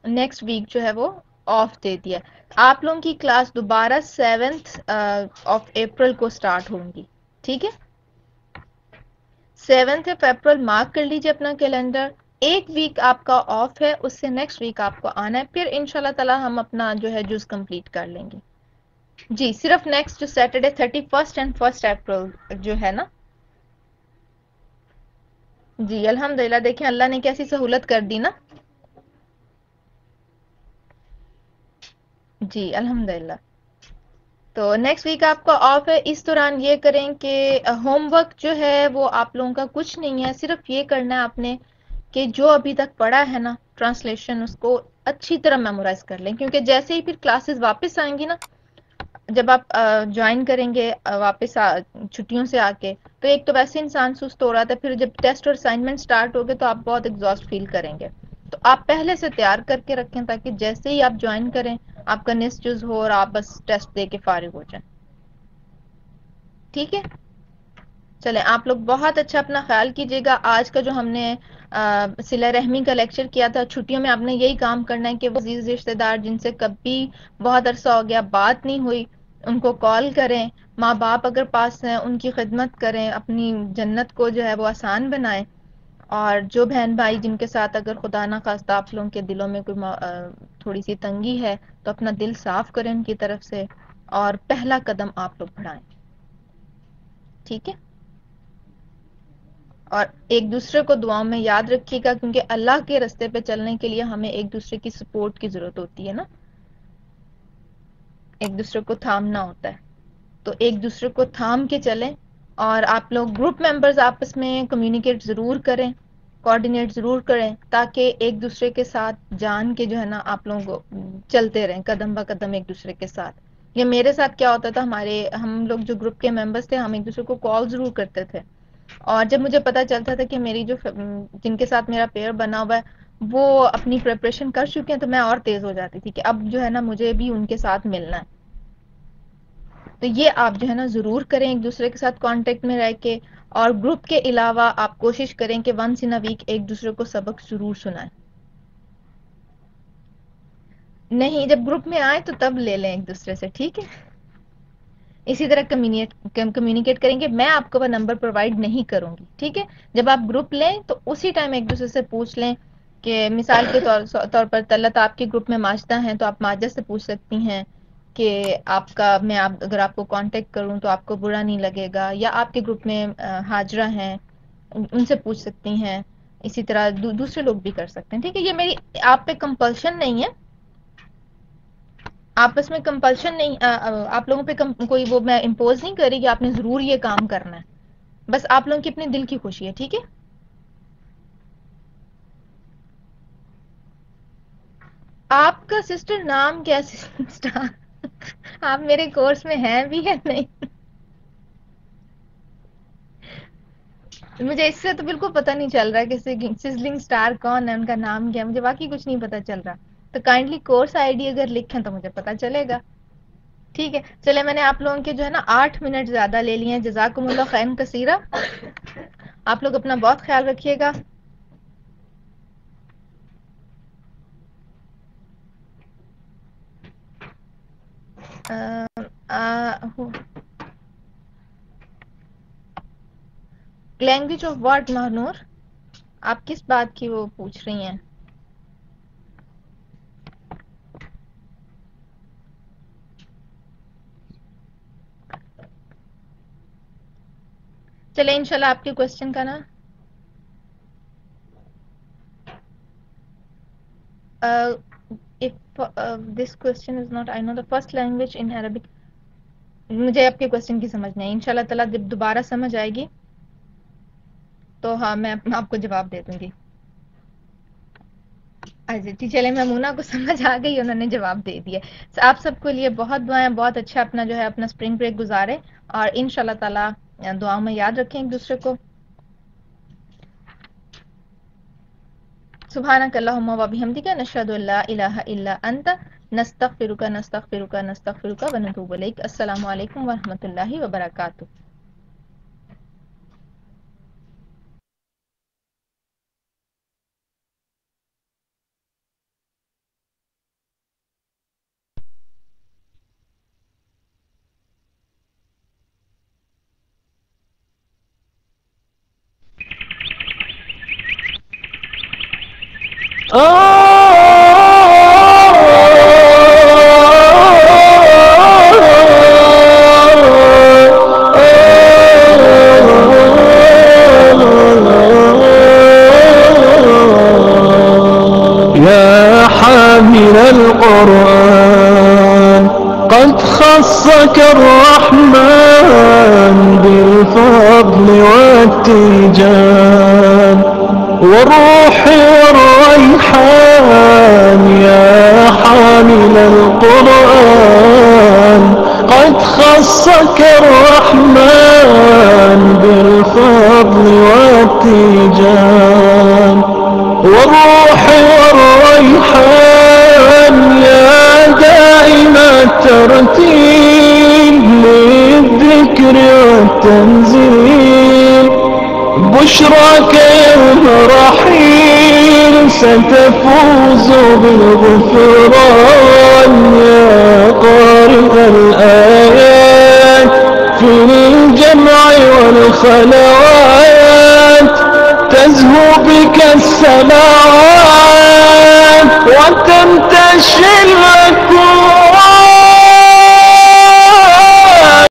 نیکسٹ ویک جو ہے وہ آف دے دیا۔ آپ لوگوں کی کلاس دوبارہ 7 اپریل کو سٹارٹ ہوں گی، ٹھیک ہے، 7 اپریل مارک کر لیجیے اپنا کیلنڈر. ایک ویک آپ کا آف ہے, اس سے نیکسٹ ویک آپ کو آنا ہے, پھر انشاءاللہ تعالی ہم اپنا جو ہے جز کمپلیٹ کر لیں گے. جی صرف نیکسٹ جو سیٹرڈے 31 اینڈ 1 اپریل جو ہے نا. جی الحمدللہ, دیکھیں اللہ نے کیسی سہولت کر دی نا. جی الحمدللہ. تو نیکسٹ ویک آپ کا آف ہے. اس دوران یہ کریں کہ ہوم ورک جو ہے وہ آپ لوگوں کا کچھ نہیں ہے, صرف یہ کرنا ہے آپ نے کہ جو ابھی تک پڑھا ہے نا ٹرانسلیشن, اس کو اچھی طرح میمورائز کر لیں, کیونکہ جیسے ہی پھر کلاسز واپس آئیں گی نا, جب آپ جوائن کریں گے واپس چھٹیوں سے آ کے, تو ایک تو ویسے انسان سست ہو رہا تھا, پھر جب ٹیسٹ اور اسائنمنٹ سٹارٹ ہو گئے تو آپ بہت ایگزاسٹ فیل کریں گے. تو آپ پہلے سے تیار کر کے رکھیں تاکہ جیسے ہی آپ جوائن کریں آپ کا نیکسٹ جز ہو اور آپ بس ٹیسٹ دے کے فارغ ہو جائیں. ٹھیک ہے, چلیں آپ لوگ بہت اچھا اپنا خیال کیجیے گا. آج کا جو ہم نے صلہ رحمی کا لیکچر کیا تھا, چھٹیوں میں آپ نے یہی کام کرنا ہے کہ وہ عزیز رشتہ دار جن سے کبھی بہت عرصہ ہو گیا بات نہیں ہوئی, ان کو کال کریں. ماں باپ اگر پاس ہیں ان کی خدمت کریں, اپنی جنت کو جو ہے وہ آسان بنائیں. اور جو بہن بھائی جن کے ساتھ اگر خدا نہ خواستہ آپ لوگوں کے دلوں میں کوئی تھوڑی سی تنگی ہے تو اپنا دل صاف کریں ان کی طرف سے, اور پہلا قدم آپ لوگ بڑھائیں. ٹھیک ہے, اور ایک دوسرے کو دعاؤں میں یاد رکھیے گا, کیونکہ اللہ کے راستے پہ چلنے کے لیے ہمیں ایک دوسرے کی سپورٹ کی ضرورت ہوتی ہے نا, ایک دوسرے کو تھامنا ہوتا ہے. تو ایک دوسرے کو تھام کے چلیں, اور آپ لوگ گروپ ممبرز آپس میں کمیونیکیٹ ضرور کریں, کوآرڈینیٹ ضرور کریں, تاکہ ایک دوسرے کے ساتھ جان کے جو ہے نا آپ لوگ چلتے رہیں قدم با قدم ایک دوسرے کے ساتھ. یہ میرے ساتھ کیا ہوتا تھا, ہم لوگ جو گروپ کے ممبرز تھے ہم ایک دوسرے کو کال ضرور کرتے تھے, اور جب مجھے پتا چلتا تھا کہ میری جو جن کے ساتھ میرا پیئر بنا ہوا ہے وہ اپنی پریپریشن کر چکے ہیں, تو میں اور تیز ہو جاتی تھی کہ اب جو ہے نا مجھے بھی ان کے ساتھ ملنا ہے. تو یہ آپ جو ہے نا ضرور کریں ایک دوسرے کے ساتھ کانٹیکٹ میں رہ کے, اور گروپ کے علاوہ آپ کوشش کریں کہ ونس ان اے ویک ایک دوسرے کو سبق ضرور سنائیں. نہیں, جب گروپ میں آئے تو تب لے لیں ایک دوسرے سے, ٹھیک ہے. اسی طرح کمیونیکیٹ کریں گے. میں آپ کو وہ نمبر پرووائڈ نہیں کروں گی, ٹھیک ہے. جب آپ گروپ لیں تو اسی ٹائم ایک دوسرے سے پوچھ لیں کہ مثال کے طور پر طلت آپ کے گروپ میں ماجدہ ہیں تو آپ ماجدہ سے پوچھ سکتی ہیں کہ آپ کا اگر آپ کو کانٹیکٹ کروں تو آپ کو برا نہیں لگے گا, یا آپ کے گروپ میں حاجرہ ہیں ان سے پوچھ سکتی ہیں. اسی طرح دوسرے لوگ بھی کر سکتے ہیں, ٹھیک ہے. یہ میری آپ پہ کمپلشن نہیں ہے, آپس میں کمپلشن نہیں, آپ لوگوں پہ کوئی وہ میں امپوز نہیں کر رہی کہ آپ نے ضرور یہ کام کرنا ہے, بس آپ لوگوں کی اپنے دل کی خوشی ہے, ٹھیک ہے. آپ کا سسٹر نام کیا سسٹر, آپ میرے کورس میں ہیں بھی یا نہیں؟ مجھے اس سے تو بالکل پتہ نہیں چل رہا کہ سزلنگ سٹار کون ہے, ان کا نام کیا, مجھے واقعی کچھ نہیں پتہ چل رہا. تو کائنڈلی کورس آئی ڈی اگر لکھیں تو مجھے پتہ چلے گا, ٹھیک ہے. چلے, میں نے آپ لوگوں کے جو ہے نا 8 منٹ زیادہ لے لیے ہیں. جزاکم اللہ خیرا کثیرا. آپ لوگ اپنا بہت خیال رکھیے گا. لینگویج آف واٹ مہنور, آپ کس بات کی وہ پوچھ رہی ہیں؟ چلے انشاءاللہ آپ کے کوشچن کا نا if this question is not, I know the first language in Arabic. مجھے آپ کے کوشچن کی سمجھ نہیں, انشاءاللہ تعالیٰ جب دوبارہ سمجھ آئے گی تو ہاں میں آپ کو جواب دے دوں گی. جی چلے, میمونہ کو سمجھ آ گئی, انہوں نے جواب دے دیا. آپ سب کے لیے بہت دعائیں, بہت اچھا اپنا جو ہے اپنا اسپرنگ بریک گزارے, اور انشاءاللہ تعالیٰ دعاؤں میں یاد رکھیں ایک دوسرے کو. سبحانک اللہم و بحمدک, نشہد ان لا الہ الا انت, نستغفرک ونتوب الیک. السلام علیکم ورحمۃ اللہ وبرکاتہ. يا حامل القرآن قد خصك الرحمن بالفضل والتيجان والروح والريحان. يا حامل القرآن قد خصك الرحمن بالفضل والتيجان والروح والريحان. يا دائم الترتيب للذكر والتنزيل بشراك يوم رحيل ستفوز بالغفران. يا قارئ الآيات في الجمع والخلوات تزهو بك السماوات وتمتشي